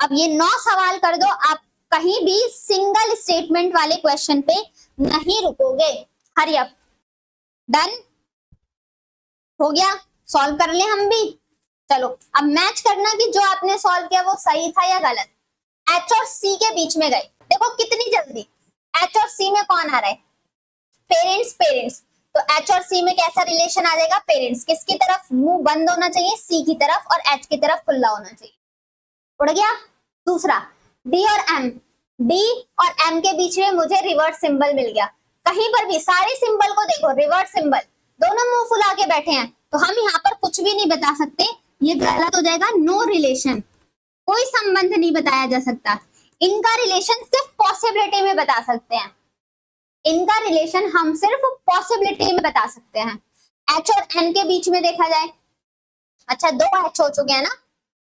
अब ये 9 सवाल कर दो, आप कहीं भी सिंगल स्टेटमेंट वाले क्वेश्चन पे नहीं रुकोगे। हरी अप, डन हो गया, सॉल्व कर ले हम भी। चलो अब मैच करना कि जो आपने सॉल्व किया वो सही था या गलत। एच और सी के बीच में गए, देखो कितनी जल्दी। एच और सी में कौन आ रहा है, पेरेंट्स पेरेंट्स, तो एच और सी में कैसा रिलेशन आ जाएगा, पेरेंट्स। किसकी तरफ मुंह बंद होना चाहिए, सी की तरफ, और एच की तरफ खुला होना चाहिए। उड़ गया। दूसरा डी और एम, डी और एम के बीच में मुझे रिवर्स सिंबल मिल गया। कहीं पर भी सारे सिंबल को देखो, रिवर्स सिंबल, दोनों मुंह फुला के बैठे हैं, तो हम यहाँ पर कुछ भी नहीं बता सकते, ये गलत हो जाएगा। नो रिलेशन, कोई संबंध नहीं बताया जा सकता। इनका रिलेशन सिर्फ पॉसिबिलिटी में बता सकते हैं, इनका रिलेशन हम सिर्फ पॉसिबिलिटी में बता सकते हैं। एच और एन के बीच में देखा जाए, अच्छा 2 एच हो चुके हैं ना,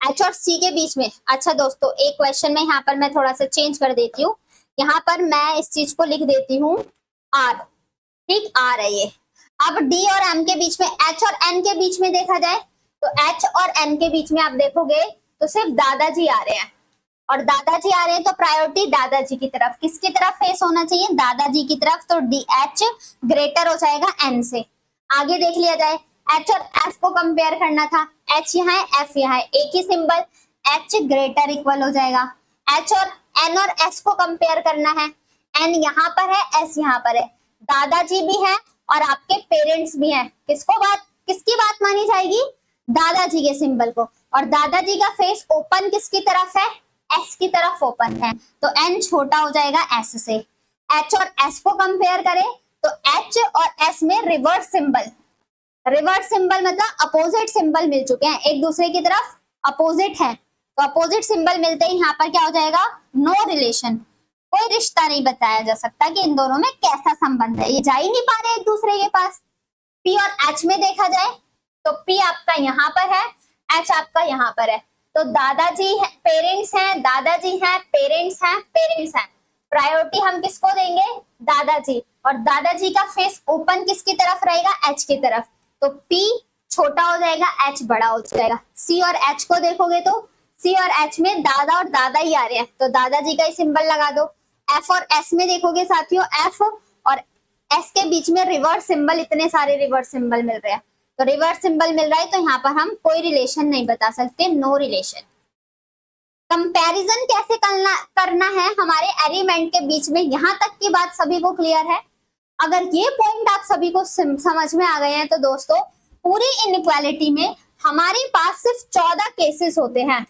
एच और सी के बीच में। अच्छा दोस्तों, एक क्वेश्चन में यहाँ पर मैं थोड़ा सा चेंज कर देती हूँ, यहाँ पर मैं इस चीज को लिख देती हूँ आर, ठीक, आर है ये। अब डी और एम के बीच में, एच और एन के बीच में देखा जाए, तो एच और एन के बीच में आप देखोगे तो सिर्फ दादाजी आ रहे हैं, और दादाजी आ रहे हैं तो प्रायोरिटी दादाजी की तरफ। किसकी तरफ फेस होना चाहिए, दादाजी की तरफ, तो डी एच ग्रेटर हो जाएगा एन से। आगे देख लिया जाए, एच और एफ को कंपेयर करना था, एच यहाँ है एफ यहाँ है, एक ही सिंबल, एच ग्रेटर इक्वल हो जाएगा। एच और एन और एस को कंपेयर करना है, एन यहाँ पर है, एस यहाँ पर है, दादाजी भी है और आपके पेरेंट्स भी हैं। किसकी बात मानी जाएगी, दादाजी के सिंबल को, और दादाजी का फेस ओपन किसकी तरफ है, एस की तरफ ओपन है, तो एन छोटा हो जाएगा एस से। एच और एस को कंपेयर करें तो एच और एस में रिवर्स सिंबल मतलब अपोजिट सिंबल मिल चुके हैं, एक दूसरे की तरफ अपोजिट है, तो अपोजिट सिंबल मिलते ही यहाँ पर क्या हो जाएगा, नो रिलेशन। कोई रिश्ता नहीं बताया जा सकता कि इन दोनों में कैसा संबंध है, ये जा ही नहीं पा रहे एक दूसरे के पास। पी और एच में देखा जाए तो पी आपका यहाँ पर है, एच आपका यहाँ पर है, तो दादाजी है, पेरेंट्स हैं, दादाजी हैं, पेरेंट्स हैं, पेरेंट्स हैं। प्रायोरिटी हम किसको देंगे, दादाजी, और दादाजी का फेस ओपन किसकी तरफ रहेगा, एच की तरफ, तो P छोटा हो जाएगा, H बड़ा हो जाएगा। C और H को देखोगे तो C और H में दादा और दादा ही आ रहे हैं, तो दादाजी का ही सिंबल लगा दो। F और S में देखोगे साथियों, F और S के बीच में रिवर्स सिंबल, इतने सारे रिवर्स सिंबल मिल रहे हैं, तो रिवर्स सिंबल मिल रहा है, तो यहाँ पर हम कोई रिलेशन नहीं बता सकते, नो रिलेशन। कंपैरिजन कैसे करना है हमारे एलिमेंट के बीच में, यहाँ तक की बात सभी को क्लियर है। अगर ये पॉइंट आप सभी को समझ में आ गए हैं तो दोस्तों, पूरी इनइक्वालिटी में हमारे पास सिर्फ 14 केसेस होते हैं।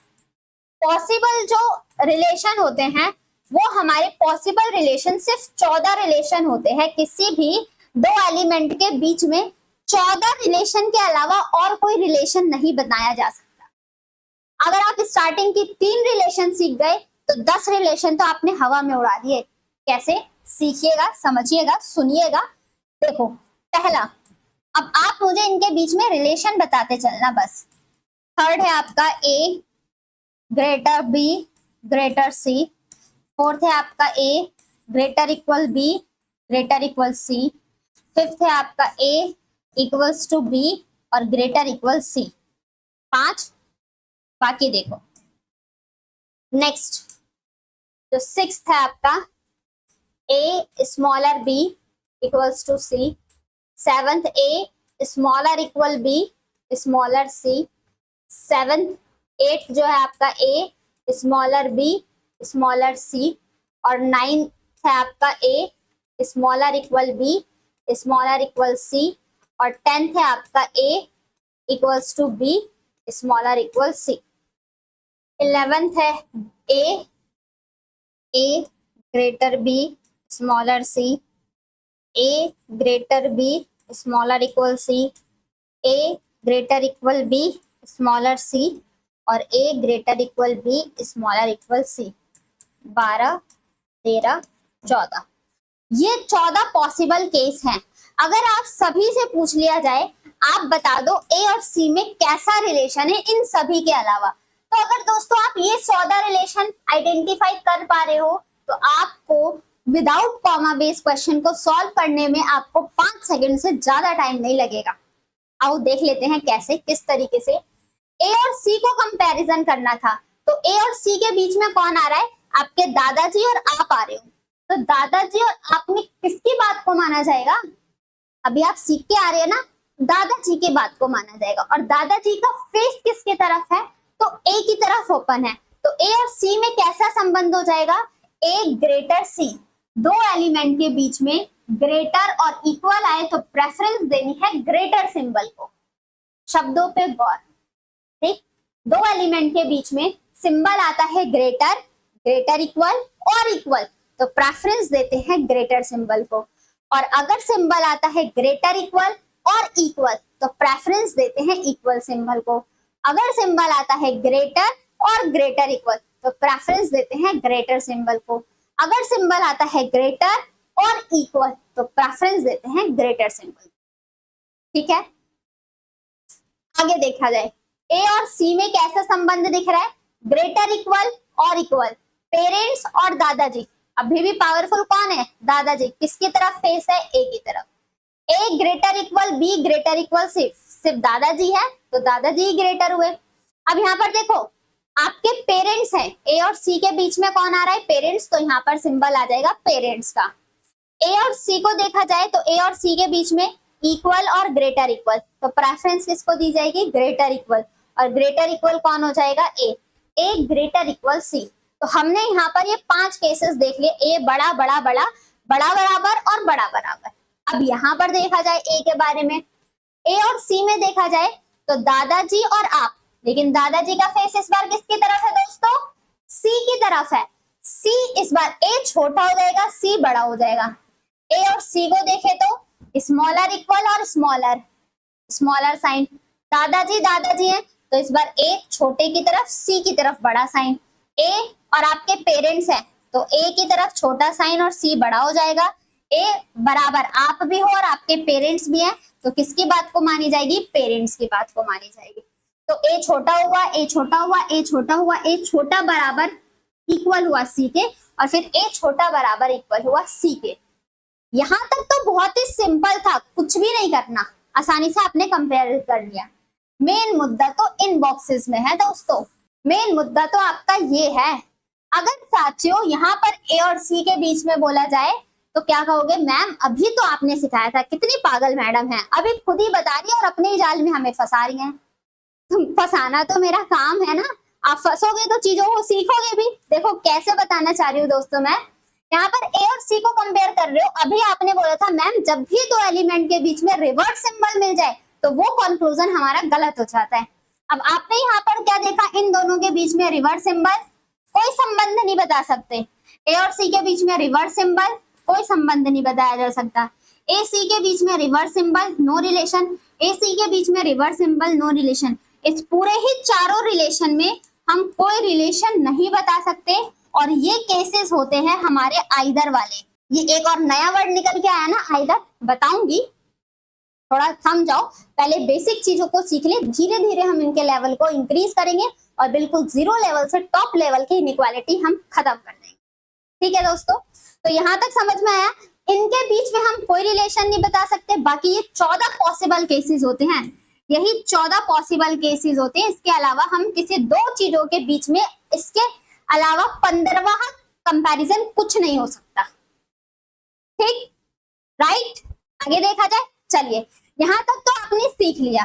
पॉसिबल जो रिलेशन होते हैं वो हमारे पॉसिबल रिलेशन सिर्फ 14 रिलेशन होते हैं। किसी भी 2 एलिमेंट के बीच में 14 रिलेशन के अलावा और कोई रिलेशन नहीं बनाया जा सकता। अगर आप स्टार्टिंग की 3 रिलेशन सीख गए तो 10 रिलेशन तो आपने हवा में उड़ा दिए। कैसे, सीखिएगा, समझिएगा, सुनिएगा। देखो पहला, अब आप मुझे इनके बीच में रिलेशन बताते चलना बस। थर्ड है आपका A greater B greater C। Fourth है आपका A greater equal B greater equal C। Fifth है आपका A इक्वल्स टू B और ग्रेटर इक्वल C। 5, बाकी देखो। नेक्स्ट तो सिक्स्थ है आपका A smaller B equals to C। Seventh A smaller equal B smaller C। Seventh, eighth जो है आपका A smaller B smaller C। और नाइन्थ है आपका A smaller equal B smaller equal C। और 10th है आपका A equals to B smaller equal C। 11th है A A greater B smaller C, A greater B smaller equal C, A greater equal B smaller C और ए greater equal B smaller equal C. 12, 13, 14, ये 14 पॉसिबल केस हैं। अगर आप सभी से पूछ लिया जाए आप बता दो ए और सी में कैसा रिलेशन है इन सभी के अलावा, तो अगर दोस्तों आप ये 14 रिलेशन आइडेंटिफाई कर पा रहे हो तो आपको विदाउट कॉमा बेस क्वेश्चन को सॉल्व करने में आपको 5 सेकंड से ज्यादा टाइम नहीं लगेगा। आओ देख लेते हैं कैसे, किस तरीके से। ए और सी को कंपैरिजन करना था, तो ए और सी के बीच में कौन आ रहा है? आपके दादाजी और आप आ रहे हो, तो दादाजी और आप में किसकी बात को माना जाएगा? अभी आप सीख के आ रहे हैं ना, दादाजी की बात को माना जाएगा। और दादाजी का फेस किसकी तरफ है? तो ए की तरफ ओपन है, तो ए और सी में कैसा संबंध हो जाएगा? ए ग्रेटर सी। दो एलिमेंट के बीच में ग्रेटर और इक्वल आए तो प्रेफरेंस देनी है ग्रेटर सिंबल को। शब्दों पे गौर, ठीक। दो एलिमेंट के बीच में सिंबल आता है ग्रेटर, ग्रेटर इक्वल और इक्वल, तो प्रेफरेंस देते हैं ग्रेटर सिंबल को। और अगर सिंबल आता है ग्रेटर इक्वल और इक्वल तो प्रेफरेंस देते हैं इक्वल सिंबल को। अगर सिंबल आता है ग्रेटर और ग्रेटर इक्वल तो प्रेफरेंस देते हैं ग्रेटर सिंबल को। अगर सिंबल आता है ग्रेटर और इक्वल तो प्रेफरेंस देते हैं ग्रेटर सिंबल। ठीक है, आगे देखा जाए ए और सी में कैसा संबंध दिख रहा है? ग्रेटर इक्वल और इक्वल, पेरेंट्स और दादाजी। अभी भी पावरफुल कौन है? दादाजी। किसकी तरफ फेस है? ए की तरफ। A greater equal B greater equal सिर्फ दादाजी है तो दादाजी ही ग्रेटर हुए। अब यहाँ पर देखो आपके पेरेंट्स हैं, ए और सी के बीच में कौन आ रहा है? पेरेंट्स, तो यहाँ पर सिंबल आ जाएगा पेरेंट्स का। ए और सी को देखा जाए तो ए और सी के बीच में इक्वल और ग्रेटर इक्वल, तो प्रेफरेंस किसको दी जाएगी? Greater equal. और ग्रेटर इक्वल कौन हो जाएगा? ए। ए ग्रेटर इक्वल सी। तो हमने यहाँ पर ये 5 केसेस देख लिए, ए बड़ा बड़ा बड़ा, बड़ा बराबर और बड़ा बराबर। अब यहाँ पर देखा जाए ए के बारे में, ए और सी में देखा जाए तो दादाजी और आप, लेकिन दादाजी का फेस इस बार किसकी तरफ है दोस्तों? सी की तरफ है। सी इस बार ए छोटा हो जाएगा, सी बड़ा हो जाएगा। ए और सी को देखे तो स्मॉलर इक्वल और स्मॉलर, स्मॉलर साइन। दादाजी दादाजी है तो इस बार ए छोटे की तरफ, सी की तरफ बड़ा साइन। ए और आपके पेरेंट्स हैं तो ए की तरफ छोटा साइन और सी बड़ा हो जाएगा। ए बराबर आप भी हो और आपके पेरेंट्स भी हैं तो किसकी बात को मानी जाएगी? पेरेंट्स की बात को मानी जाएगी। तो ए छोटा हुआ, ए छोटा हुआ, ए छोटा हुआ, ए छोटा बराबर इक्वल हुआ सी के, और फिर ए छोटा बराबर इक्वल हुआ सी के। यहां तक तो बहुत ही सिंपल था, कुछ भी नहीं करना, आसानी से आपने कंपेयर कर लिया। मेन मुद्दा तो इन बॉक्सेस में है दोस्तों, मेन मुद्दा तो आपका ये है। अगर साथियों यहाँ पर ए और सी के बीच में बोला जाए तो क्या कहोगे? मैम अभी तो आपने सिखाया था। कितनी पागल मैडम है, अभी खुद ही बता रही है और अपने ही जाल में हमें फंसा रही है। तुम फंसाना तो मेरा काम है ना, आप फंसोगे तो चीजों को सीखोगे भी। देखो कैसे बताना चाह रही हूँ दोस्तों, मैं यहाँ पर ए और सी को कंपेयर कर रहे हो। अभी आपने बोला था मैम जब भी दो एलिमेंट के बीच में रिवर्स सिंबल मिल जाए तो वो कंक्लूजन हमारा गलत हो जाता है। अब आपने यहाँ पर क्या देखा? इन दोनों के बीच में रिवर्स सिंबल, कोई संबंध नहीं बता सकते। ए और सी के बीच में रिवर्स सिंबल, कोई संबंध नहीं बताया जा सकता। ए सी के बीच में रिवर्स सिंबल, नो रिलेशन। ए सी के बीच में रिवर्स सिंबल, नो रिलेशन। इस पूरे ही चारों रिलेशन में हम कोई रिलेशन नहीं बता सकते, और ये केसेस होते हैं हमारे आइदर वाले। ये एक और नया वर्ड निकल के आया ना, आइदर, बताऊंगी, थोड़ा थम जाओ, पहले बेसिक चीजों को सीख ले, धीरे धीरे हम इनके लेवल को इंक्रीज करेंगे और बिल्कुल 0 लेवल से टॉप लेवल की इनइक्वालिटी हम खत्म कर देंगे। ठीक है दोस्तों, तो यहाँ तक समझ में आया? इनके बीच में हम कोई रिलेशन नहीं बता सकते, बाकी ये 14 पॉसिबल केसेस होते हैं, यही 14 पॉसिबल केसेस होते हैं। इसके अलावा हम किसी 2 चीजों के बीच में, इसके अलावा 15वां कंपैरिजन कुछ नहीं हो सकता। ठीक, राइट? आगे देखा जाए, चलिए यहाँ तक तो आपने सीख लिया।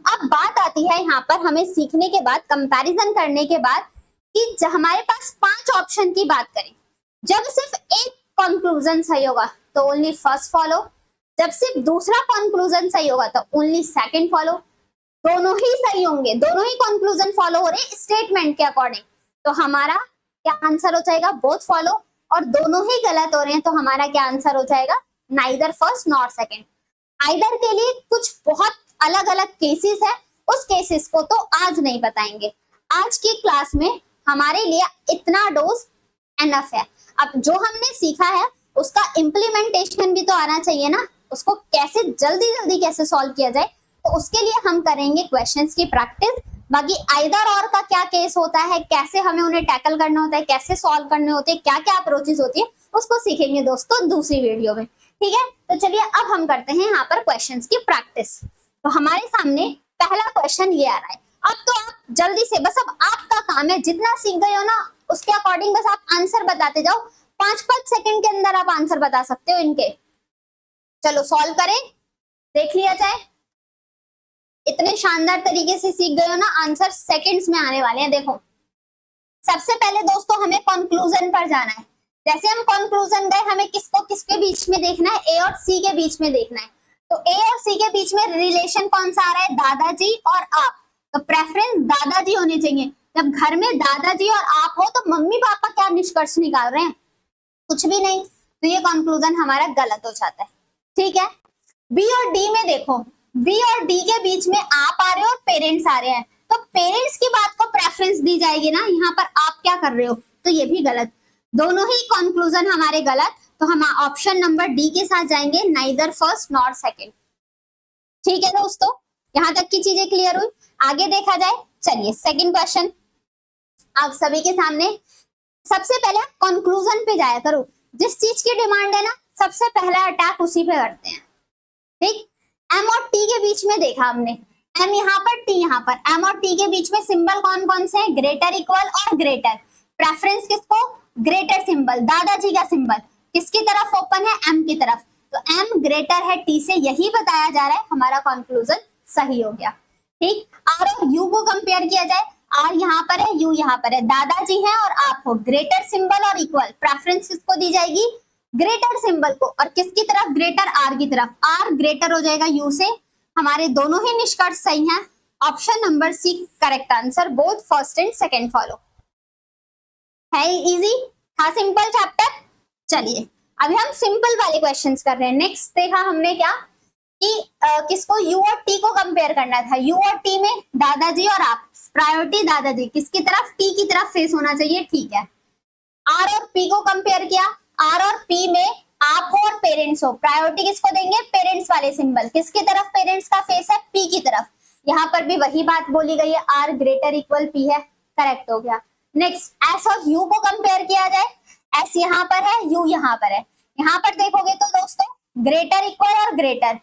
अब बात आती है यहाँ पर हमें सीखने के बाद, कंपैरिजन करने के बाद, कि हमारे पास 5 ऑप्शन की बात करें। जब सिर्फ एक कंक्लूजन सही होगा तो ओनली फर्स्ट फॉलो, जब सिर्फ दूसरा कंक्लूजन सही होगा तो ओनली सेकंड फॉलो। दोनों ही सही होंगे, दोनों ही कंक्लूजन फॉलो हो रहे हैं स्टेटमेंट के अकॉर्डिंग, तो हमारा क्या आंसर हो जाएगा? Both follow. और दोनों ही गलत हो रहे हैं, तो हमारा क्या आंसर हो जाएगा? Neither first nor second. Either के लिए कुछ बहुत अलग अलग केसेस है, उस केसेस को तो आज नहीं बताएंगे। आज की क्लास में हमारे लिए इतना डोज एनफ है। अब जो हमने सीखा है उसका इम्प्लीमेंटेशन भी तो आना चाहिए ना, उसको कैसे जल्दी जल्दी कैसे सॉल्व किया जाए, तो उसके लिए हम करेंगे क्वेश्चंस की प्रैक्टिस। बाकी आइदर और का क्या केस होता है, कैसे हमें उन्हें टैकल करना होता है, कैसे सॉल्व करने होते हैं, क्या क्या अप्रोचेस होती है, उसको सीखेंगे दोस्तों दूसरी वीडियो में। ठीक है, तो चलिए अब हम करते हैं यहाँ पर क्वेश्चंस की प्रैक्टिस। तो हमारे सामने पहला क्वेश्चन ये आ रहा है। अब तो आप जल्दी से, बस अब आपका काम है, जितना सीख गए हो ना उसके अकॉर्डिंग बस आप आंसर बताते जाओ। 5-5 सेकंड के अंदर आप आंसर बता सकते हो इनके। चलो सॉल्व करें, देख लिया जाए। इतने शानदार तरीके से सीख गए हो ना, आंसर सेकंड्स में आने वाले हैं। देखो सबसे पहले दोस्तों हमें कंक्लूजन पर जाना है। जैसे हम कंक्लूजन गए, हमें किसको किसके बीच में देखना है? ए और सी के बीच में देखना है। तो ए और सी के बीच में रिलेशन कौन सा आ रहा है? दादाजी और आप। तो प्रेफरेंस दादाजी होने चाहिए। जब घर में दादाजी और आप हो तो मम्मी पापा क्या निष्कर्ष निकाल रहे हैं? कुछ भी नहीं। तो ये कंक्लूजन हमारा गलत हो जाता है। ठीक है, बी और डी में देखो, बी और डी के बीच में आप आ रहे हो और पेरेंट्स आ रहे हैं, तो पेरेंट्स की बात को प्रेफरेंस दी जाएगी ना, यहाँ पर आप क्या कर रहे हो? तो ये भी गलत। दोनों ही कंक्लूजन हमारे गलत, तो हम ऑप्शन नंबर डी के साथ जाएंगे, नाइदर फर्स्ट नॉर सेकंड। ठीक है दोस्तों, यहाँ तक की चीजें क्लियर हुई। आगे देखा जाए, चलिए सेकंड क्वेश्चन आप सभी के सामने। सबसे पहले कंक्लूजन पे जाया करो। जिस चीज की डिमांड है ना, सबसे पहला अटैक उसी पे करते हैं। ठीक, एम और टी के बीच में देखा हमने, एम यहाँ पर, टी यहाँ पर। एम और टी के बीच में सिंबल कौन कौन से हैं? ग्रेटर, इक्वल और ग्रेटर। प्रेफरेंस किसको? ग्रेटर सिंबल, दादाजी का सिंबल किसकी तरफ ओपन है? एम की तरफ। तो एम ग्रेटर है टी से, यही बताया जा रहा है। हमारा कंक्लूजन सही हो गया। ठीक, आर और यू को कंपेयर किया जाए, आर यहाँ पर है, यू यहाँ पर है, दादाजी है और आप हो। ग्रेटर सिंबल और इक्वल, प्रेफरेंस किसको दी जाएगी? ग्रेटर सिंबल को। और किसकी तरफ? ग्रेटर, आर की तरफ। आर ग्रेटर हो जाएगा यू से। हमारे दोनों ही निष्कर्ष सही हैं। Option number C correct answer, both first and second follow. है इजी, था सिंपल चैप्टर। चलिए अभी हम सिंपल वाले क्वेश्चंस कर रहे हैं। नेक्स्ट देखा हमने क्या कि किसको? यू और टी को कंपेयर करना था। यू और टी में दादाजी और आप, प्रायोरिटी दादाजी किसकी तरफ? टी की तरफ फेस होना चाहिए। ठीक है, आर और पी को कंपेयर किया, आर और पी में आप हो और पेरेंट्स हो, प्रायोरिटी किसको देंगे? पेरेंट्स वाले सिंबल। किसकी तरफ पेरेंट्स का फेस है? पी की तरफ। यहाँ पर भी वही बात बोली गई है, आर ग्रेटर इक्वल पी है, करेक्ट हो गया। नेक्स्ट एस और यू को कंपेयर किया जाए, एस यहाँ पर है, यू यहाँ पर है। यहाँ पर देखोगे तो दोस्तों ग्रेटर, इक्वल और ग्रेटर।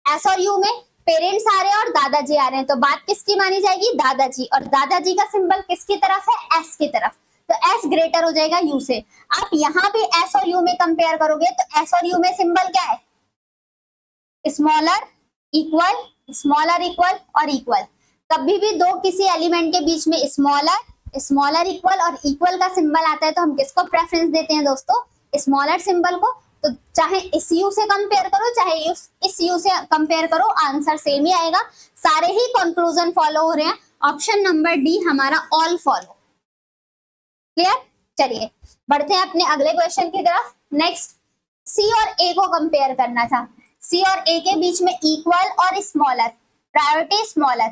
एस और यू में पेरेंट्स आ रहे हैं और दादाजी आ रहे हैं, तो बात किसकी मानी जाएगी? दादाजी। और दादाजी का सिंबल किसकी तरफ है? एस की तरफ। तो एस ग्रेटर हो जाएगा यू से। आप यहाँ भी एस और यू में कंपेयर करोगे तो एस और यू में सिंबल क्या है? स्मॉलर, इक्वल, स्मॉलर, इक्वल और इक्वल। कभी भी दो किसी एलिमेंट के बीच में स्मॉलर, स्मॉलर, इक्वल और इक्वल का सिंबल आता है तो हम किसको प्रेफरेंस देते हैं दोस्तों? स्मॉलर सिंबल को। तो चाहे इस यू से कंपेयर करो, चाहे इस यू से कंपेयर करो, आंसर सेम ही आएगा। सारे ही कंक्लूजन फॉलो हो रहे हैं। ऑप्शन नंबर डी हमारा ऑल फॉलो। क्लियर? चलिए बढ़ते हैं अपने अगले क्वेश्चन की तरफ। नेक्स्ट सी और ए को कंपेयर करना था। सी और ए के बीच में इक्वल और स्मॉलर, प्रायोरिटी स्मॉलर,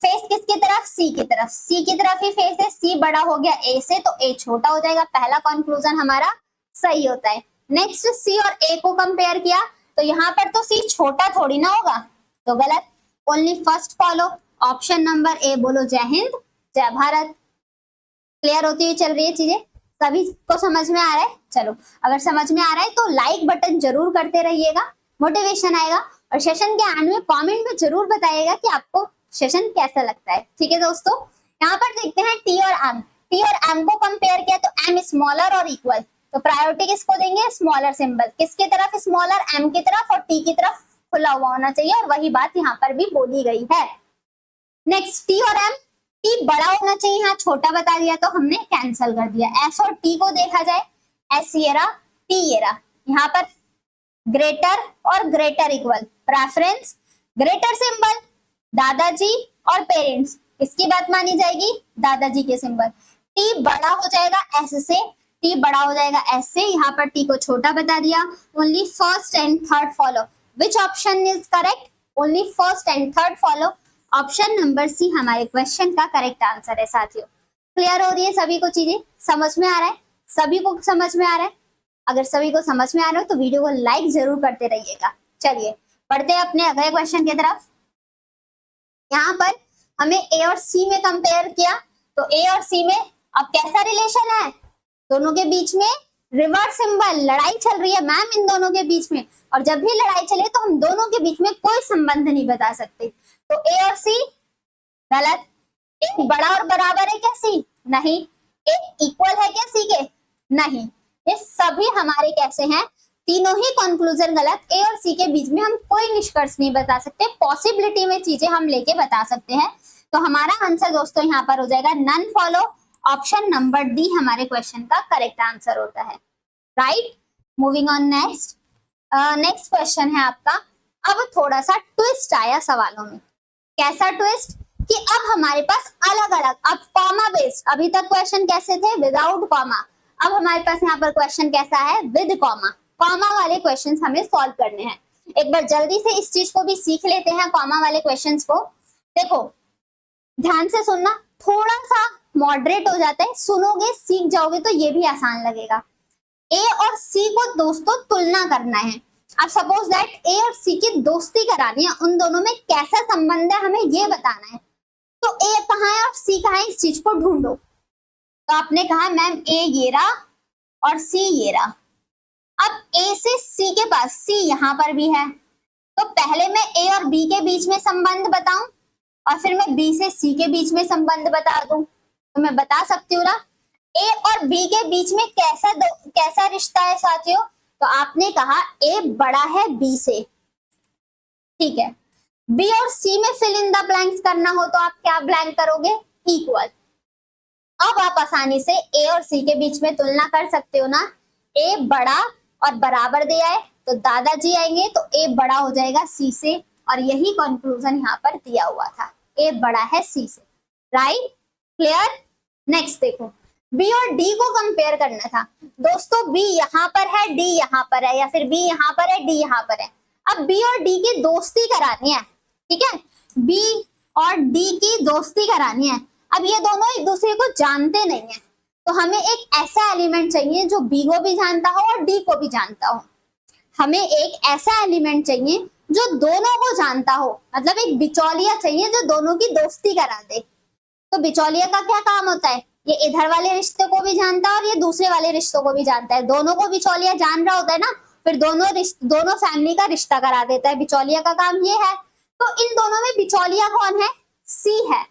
फेस किसकी तरफ? सी की तरफ। सी की तरफ ही फेस है, सी बड़ा हो गया ए से तो ए छोटा हो जाएगा। पहला कंक्लूजन हमारा सही होता है। नेक्स्ट सी और ए को कंपेयर किया तो यहाँ पर तो सी छोटा थोड़ी ना होगा, तो गलत। Only first follow. Option number A बोलो। जय हिंद, जय भारत। क्लियर होती हुई चल रही है चीजें? सभी को समझ में आ रहा है? चलो अगर समझ में आ रहा है तो लाइक बटन जरूर करते रहिएगा, मोटिवेशन आएगा। और सेशन के एंड में कमेंट में जरूर बताइएगा कि आपको सेशन कैसा लगता है। ठीक है दोस्तों, यहाँ पर देखते हैं टी और एम। टी और एम को कंपेयर किया तो एम स्मॉलर और इक्वल, तो प्रायोरिटी किसको देंगे? Smaller symbol. किसकी तरफ? स्मॉलर, एम की तरफ, और टी की तरफ खुला हुआ होना चाहिए। और वही बात यहाँ पर भी बोली गई है। नेक्स्ट टी और एम, टी बड़ा होना चाहिए, यहाँ छोटा बता दिया तो हमने कैंसिल कर दिया। एस और टी को देखा जाए, एस ये रहा, टी ये रहा। यहाँ पर ग्रेटर और greater equal, preference greater symbol, दादाजी और पेरेंट्स, किसकी बात मानी जाएगी? दादाजी के सिंबल। टी बड़ा हो जाएगा एस से, टी बड़ा हो जाएगा ऐसे, यहाँ पर टी को छोटा बता दिया। Only first and third follow, which option is correct? Only first and third follow, option number C हमारे क्वेश्चन का करेक्ट आंसर है साथियों। क्लियर हो रही है सभी को चीजें? समझ में आ रहा है? सभी को समझ में आ रहा है? अगर सभी को समझ में आ रहा है तो वीडियो को लाइक जरूर करते रहिएगा। चलिए बढ़ते हैं अपने अगले क्वेश्चन की तरफ। यहाँ पर हमें ए और सी में कंपेयर किया, तो ए और सी में अब कैसा रिलेशन है? दोनों के बीच में रिवर्स सिंबल, लड़ाई चल रही है मैम इन दोनों के बीच में, और जब भी लड़ाई चले तो हम दोनों के बीच में कोई संबंध नहीं बता सकते। तो ए और सी गलत। एक बड़ा और बराबर है क्या सी? नहीं। एक इक्वल है क्या सी के? नहीं। ये सभी हमारे कैसे हैं? तीनों ही कंक्लूजन गलत। ए और सी के बीच में हम कोई निष्कर्ष नहीं बता सकते, पॉसिबिलिटी में चीजें हम लेके बता सकते हैं। तो हमारा आंसर दोस्तों यहाँ पर हो जाएगा none follow, option number D हमारे क्वेश्चन का करेक्ट आंसर होता है। Right, moving on next. Next question है आपका, अब थोड़ा सा ट्विस्ट आया सवालों में। कैसा ट्विस्ट? कि अब हमारे पास अलग अलग, अब कॉमा बेस्ड, अभी तक क्वेश्चन कैसे थे? Without comma. अब हमारे पास यहाँ पर क्वेश्चन कैसा है? With comma. कॉमा वाले क्वेश्चंस हमें सॉल्व करने हैं। एक बार जल्दी से इस चीज को भी सीख लेते हैं, कॉमा वाले क्वेश्चंस को। देखो ध्यान से सुनना, थोड़ा सा मॉडरेट हो जाता है, सुनोगे सीख जाओगे तो ये भी आसान लगेगा। ए और सी को दोस्तों तुलना करना है। अब सपोज दैट ए और सी की दोस्ती करानी है, उन दोनों में कैसा संबंध है हमें ये बताना है। तो ए कहाँ है और सी कहाँ है, इस चीज को ढूंढो। तो आपने कहा मैम ए ये रहा और सी ये रहा। अब ए से सी के पास, सी यहाँ पर भी है, तो पहले मैं ए और बी के बीच में संबंध बताऊं और फिर मैं बी से सी के बीच में संबंध बता दूं, तो मैं बता सकती हूँ ना ए और बी के बीच में कैसा रिश्ता है साथियों? तो आपने कहा ए बड़ा है बी से, ठीक है। बी और सी में फिल इन द ब्लैंक्स करना हो तो आप क्या ब्लैंक करोगे? इक्वल। अब आप आसानी से ए और सी के बीच में तुलना कर सकते हो ना। ए बड़ा और बराबर दिया है तो दादाजी आएंगे तो ए बड़ा हो जाएगा सी से, और यही कंक्लूजन यहाँ पर दिया हुआ था, ए बड़ा है सी से। Right, clear. नेक्स्ट देखो, बी और डी को कंपेयर करना था दोस्तों। बी यहाँ पर है, डी यहाँ पर है, या फिर बी यहाँ पर है, डी यहाँ पर है। अब बी और डी की दोस्ती करानी है, ठीक है। बी और डी की दोस्ती करानी है। अब ये दोनों एक दूसरे को जानते नहीं है, तो हमें एक ऐसा एलिमेंट चाहिए जो बी को भी जानता हो और डी को भी जानता हो। हमें एक ऐसा एलिमेंट चाहिए जो दोनों को जानता हो, मतलब एक बिचौलिया चाहिए जो दोनों की दोस्ती करा दे। तो बिचौलिया का क्या काम होता है? ये इधर वाले रिश्ते को भी जानता है और ये दूसरे वाले रिश्तों को भी जानता है। दोनों को बिचौलिया जान रहा होता है ना, फिर दोनों फैमिली का रिश्ता करा देता है। बिचौलिया का काम ये है। तो इन दोनों में बिचौलिया कौन है? सी है।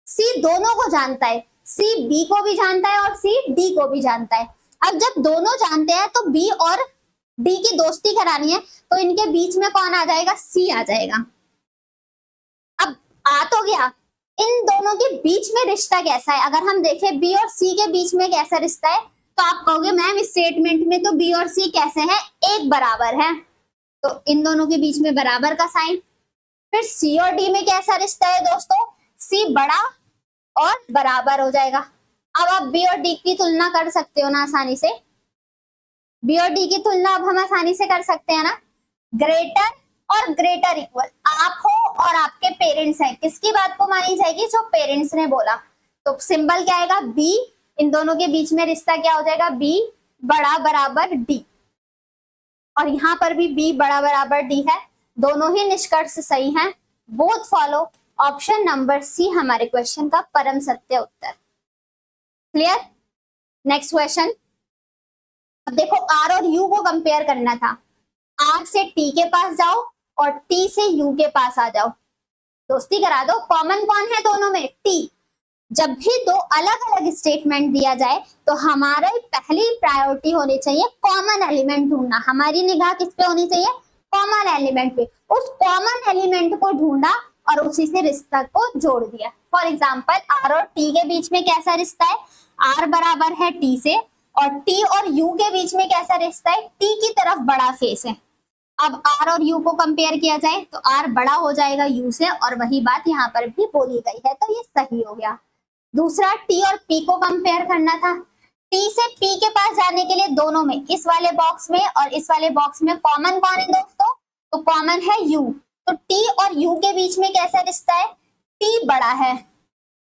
सी दोनों को जानता है, सी बी को भी जानता है और सी डी को भी जानता है। अब जब दोनों जानते हैं तो बी और डी की दोस्ती करानी है, तो इनके बीच में कौन आ जाएगा? सी आ जाएगा। अब आ तो गया, इन दोनों के बीच में रिश्ता कैसा है? अगर हम देखें बी और सी के बीच में कैसा रिश्ता है, तो आप कहोगे मैम इस स्टेटमेंट में तो बी और सी कैसे हैं? एक बराबर है, तो इन दोनों के बीच में बराबर का साइन। फिर सी और डी में कैसा रिश्ता है दोस्तों? सी बड़ा और बराबर हो जाएगा। अब आप बी और डी की तुलना कर सकते हो ना आसानी से। बी और डी की तुलना अब हम आसानी से कर सकते हैं ना। ग्रेटर और ग्रेटर इक्वल, आप हो और आपके पेरेंट्स हैं, किसकी बात को मानी जाएगी? जो पेरेंट्स ने बोला। तो सिंबल क्या आएगा? बी। इन दोनों के बीच में रिश्ता क्या हो जाएगा? बी बड़ा बराबर डी, और यहाँ पर भी बी बड़ा बराबर डी है। दोनों ही निष्कर्ष सही हैं, both follow. Option number C हमारे क्वेश्चन का परम सत्य उत्तर। क्लियर। नेक्स्ट क्वेश्चन, अब देखो आर और यू को कंपेयर करना था। आर से टी के पास जाओ और टी से यू के पास आ जाओ, दोस्ती करा दो। कॉमन कौन है दोनों में? टी। जब भी दो अलग अलग स्टेटमेंट दिया जाए तो हमारा पहली प्रायोरिटी होनी चाहिए कॉमन एलिमेंट ढूंढना। हमारी निगाह किस पे होनी चाहिए? कॉमन एलिमेंट पे। उस कॉमन एलिमेंट को ढूंढा और उसी से रिश्ता को जोड़ दिया। फॉर एग्जाम्पल आर और टी के बीच में कैसा रिश्ता है? आर बराबर है टी से, और टी और यू के बीच में कैसा रिश्ता है? टी की तरफ बड़ा फेस है। अब आर और यू को कंपेयर किया जाए तो आर बड़ा हो जाएगा यू से, और वही बात यहाँ पर भी बोली गई है, तो ये सही हो गया। दूसरा टी और पी को कंपेयर करना था। टी से पी के पास जाने के लिए दोनों में, इस वाले बॉक्स में और इस वाले बॉक्स में कॉमन कौन है दोस्तों? तो कॉमन है यू। तो टी और यू के बीच में कैसा रिश्ता है? टी बड़ा है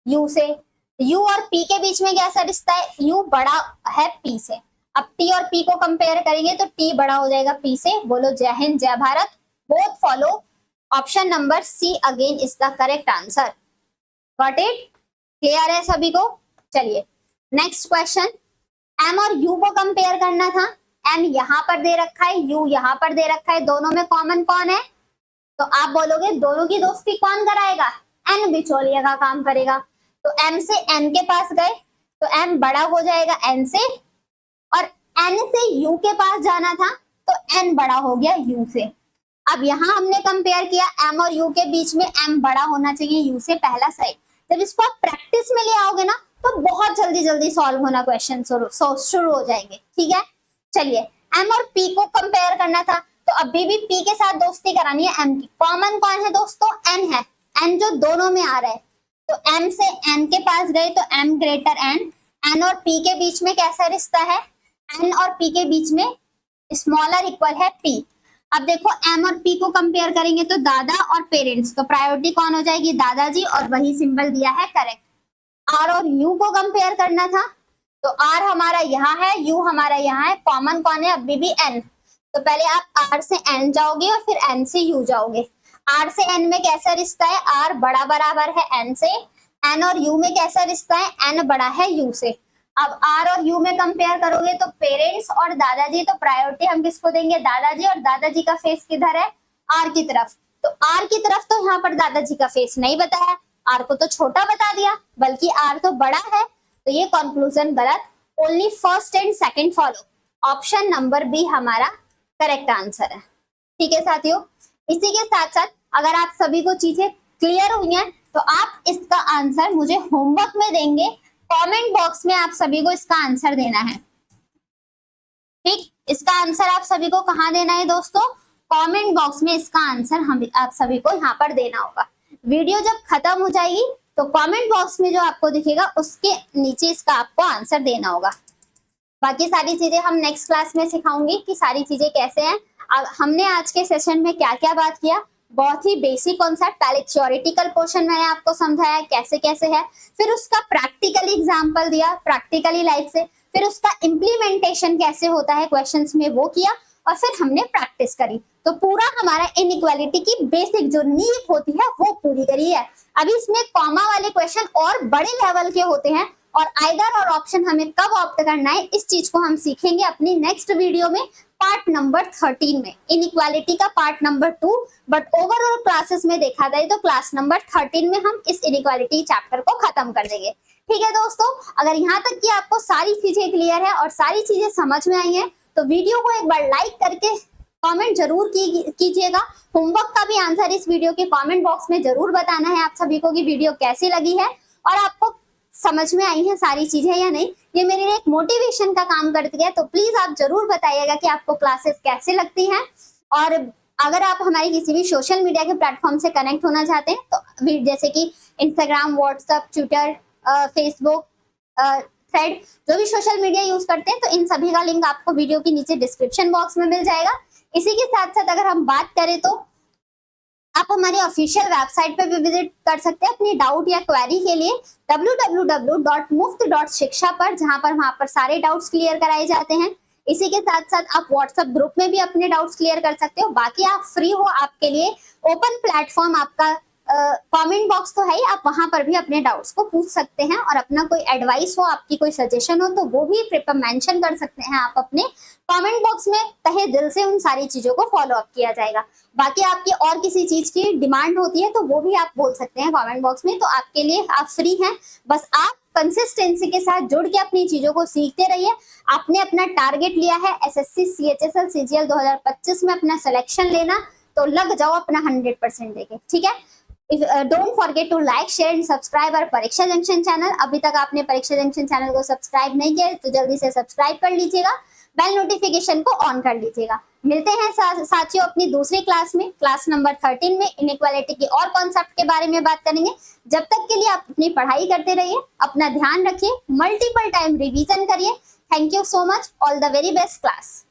यू से। यू और पी के बीच में कैसा रिश्ता है? यू बड़ा है पी से। अब टी और पी को कंपेयर करेंगे तो टी बड़ा हो जाएगा पी से। बोलो जय हिंद जय Bharat, both follow. Option number C again is the correct answer. Got it? Clear है सभी को? चलिए नेक्स्ट क्वेश्चन। एम और यू को कंपेयर करना था। एम यहाँ पर दे रखा है, यू यहाँ पर दे रखा है, दोनों में कॉमन कौन है? तो आप बोलोगे दोनों की दोस्ती कौन कराएगा? एन बिचौलिया का काम करेगा। तो एम से एन के पास गए तो एम बड़ा हो जाएगा एन से, और एन से यू के पास जाना था तो एन बड़ा हो गया यू से। अब यहाँ हमने कंपेयर किया एम और यू के बीच में, एम बड़ा होना चाहिए यू से, पहला सही। जब इसको आप प्रैक्टिस में ले आओगे ना तो बहुत जल्दी जल्दी सॉल्व होना क्वेश्चन शुरू हो जाएंगे। ठीक है, चलिए एम और पी को कंपेयर करना था तो अभी भी पी के साथ दोस्ती करानी है एम की। कॉमन कौन है दोस्तों? एन है। एन जो दोनों में आ रहा है, तो एम से एन के पास गए तो एम ग्रेटर एन। एन और पी के बीच में कैसा रिश्ता है? एन और पी के बीच में स्मॉलर इक्वल है पी। अब देखो एम और पी को कंपेयर करेंगे तो दादा और पेरेंट्स, तो प्रायोरिटी कौन हो जाएगी? दादाजी, और वही सिंबल दिया है करेक्ट। आर और यू को कंपेयर करना था तो आर हमारा यहाँ है, यू हमारा यहाँ है, कॉमन कौन है? अभी भी एन। तो पहले आप आर से एन जाओगे और फिर एन से यू जाओगे। आर से एन में कैसा रिश्ता है? आर बड़ा बराबर है एन से। एन और यू में कैसा रिश्ता है? एन बड़ा है यू से। अब आर और यू में कंपेयर करोगे तो पेरेंट्स और दादाजी, तो प्रायोरिटी हम किसको देंगे? दादाजी, और दादाजी का फेस किधर है? आर की तरफ। तो आर की तरफ तो यहाँ पर दादाजी का फेस नहीं बताया, आर को तो छोटा बता दिया, बल्कि आर तो बड़ा है। तो ये कंक्लूजन गलत। Only first and second follow. Option number B हमारा करेक्ट आंसर है। ठीक है साथियों, इसी के साथ साथ अगर आप सभी को चीजें क्लियर हुई हैं तो आप इसका आंसर मुझे होमवर्क में देंगे। कमेंट बॉक्स में आप सभी को इसका आंसर देना है। ठीक, इसका आंसर आप सभी को कहाँ देना है दोस्तों? कमेंट बॉक्स में इसका आंसर हम आप सभी को यहाँ पर देना होगा। वीडियो जब खत्म हो जाएगी तो कमेंट बॉक्स में जो आपको दिखेगा उसके नीचे इसका आपको आंसर देना होगा। बाकी सारी चीजें हम नेक्स्ट क्लास में सिखाऊंगी कि सारी चीजें कैसे हैं। हमने आज के सेशन में क्या क्या बात किया, बहुत ही बेसिक कॉन्सेप्ट। पहले थ्योरेटिकल पोर्शन मैंने आपको समझाया कैसे कैसे है, फिर उसका प्रैक्टिकली एग्जांपल दिया प्रैक्टिकली लाइफ से, फिर उसका इम्प्लीमेंटेशन कैसे होता है क्वेश्चंस में वो किया, और फिर हमने प्रैक्टिस करी। तो पूरा हमारा इनइक्वालिटी की बेसिक जो नींव होती है वो पूरी करी है। अभी इसमें कॉमा वाले क्वेश्चन और बड़े लेवल के होते हैं, और आइदर और ऑप्शन हमें कब ऑप्ट करना है इस चीज को हम सीखेंगे अपनी नेक्स्ट वीडियो में, पार्ट नंबर 13 में। इनइक्वालिटी का part number 2, but overall classes में देखा जाए तो क्लास नंबर 13 में हम इस इनइक्वालिटी चैप्टर को खत्म कर देंगे। ठीक है दोस्तों, अगर यहाँ तक कि आपको सारी चीजें क्लियर है और सारी चीजें समझ में आई हैं तो वीडियो को एक बार लाइक करके कमेंट जरूर कीजिएगा। होमवर्क का भी आंसर इस वीडियो के कमेंट बॉक्स में जरूर बताना है आप सभी को कि वीडियो कैसी लगी है और आपको समझ में आई है सारी चीजें या नहीं। ये मेरे लिए एक मोटिवेशन का काम करती है, तो प्लीज आप जरूर बताइएगा कि आपको क्लासेस कैसे लगती हैं। और अगर आप हमारी किसी भी सोशल मीडिया के प्लेटफॉर्म से कनेक्ट होना चाहते हैं तो जैसे कि Instagram, WhatsApp, Twitter, Facebook, thread, जो भी सोशल मीडिया यूज करते हैं, तो इन सभी का लिंक आपको वीडियो के नीचे डिस्क्रिप्शन बॉक्स में मिल जाएगा। इसी के साथ साथ अगर हम बात करें तो आप हमारी ऑफिशियल वेबसाइट पे भी विजिट कर सकते हैं अपनी डाउट या क्वेरी के लिए www.muft.shiksha पर, जहां पर वहां पर सारे डाउट्स क्लियर कराए जाते हैं। इसी के साथ साथ आप व्हाट्सएप ग्रुप में भी अपने डाउट्स क्लियर कर सकते हो। बाकी आप फ्री हो, आपके लिए ओपन प्लेटफॉर्म आपका कमेंट बॉक्स तो है ही, आप वहां पर भी अपने डाउट्स को पूछ सकते हैं और अपना कोई एडवाइस हो, आपकी कोई सजेशन हो तो वो भी मेंशन कर सकते हैं आप अपने कमेंट बॉक्स में। तहे दिल से उन सारी चीजों को फॉलो अप किया जाएगा। बाकी आपकी और किसी चीज की डिमांड होती है तो वो भी आप बोल सकते हैं कमेंट बॉक्स में, तो आपके लिए आप फ्री हैं। बस आप कंसिस्टेंसी के साथ जुड़ के अपनी चीजों को सीखते रहिए। आपने अपना टारगेट लिया है एसएससी सीएचएसएल सीजीएल 2025 में अपना सिलेक्शन लेना, तो लग जाओ अपना 100% देके। ठीक है, don't forget to like share and subscribe our Pariksha Junction channel. अभी तक आपने परीक्षा जंक्शन चैनल को सब्सक्राइब नहीं किया तो जल्दी से सब्सक्राइब कर लीजिएगा, बेल नोटिफिकेशन को ऑन कर लीजिएगा। मिलते हैं साथियों अपनी दूसरी क्लास में, क्लास नंबर 13 में इनइक्वालिटी की और कॉन्सेप्ट के बारे में बात करेंगे। जब तक के लिए आप अपनी पढ़ाई करते रहिए, अपना ध्यान रखिए, मल्टीपल टाइम रिवीजन करिए। Thank you so much, all the very best class.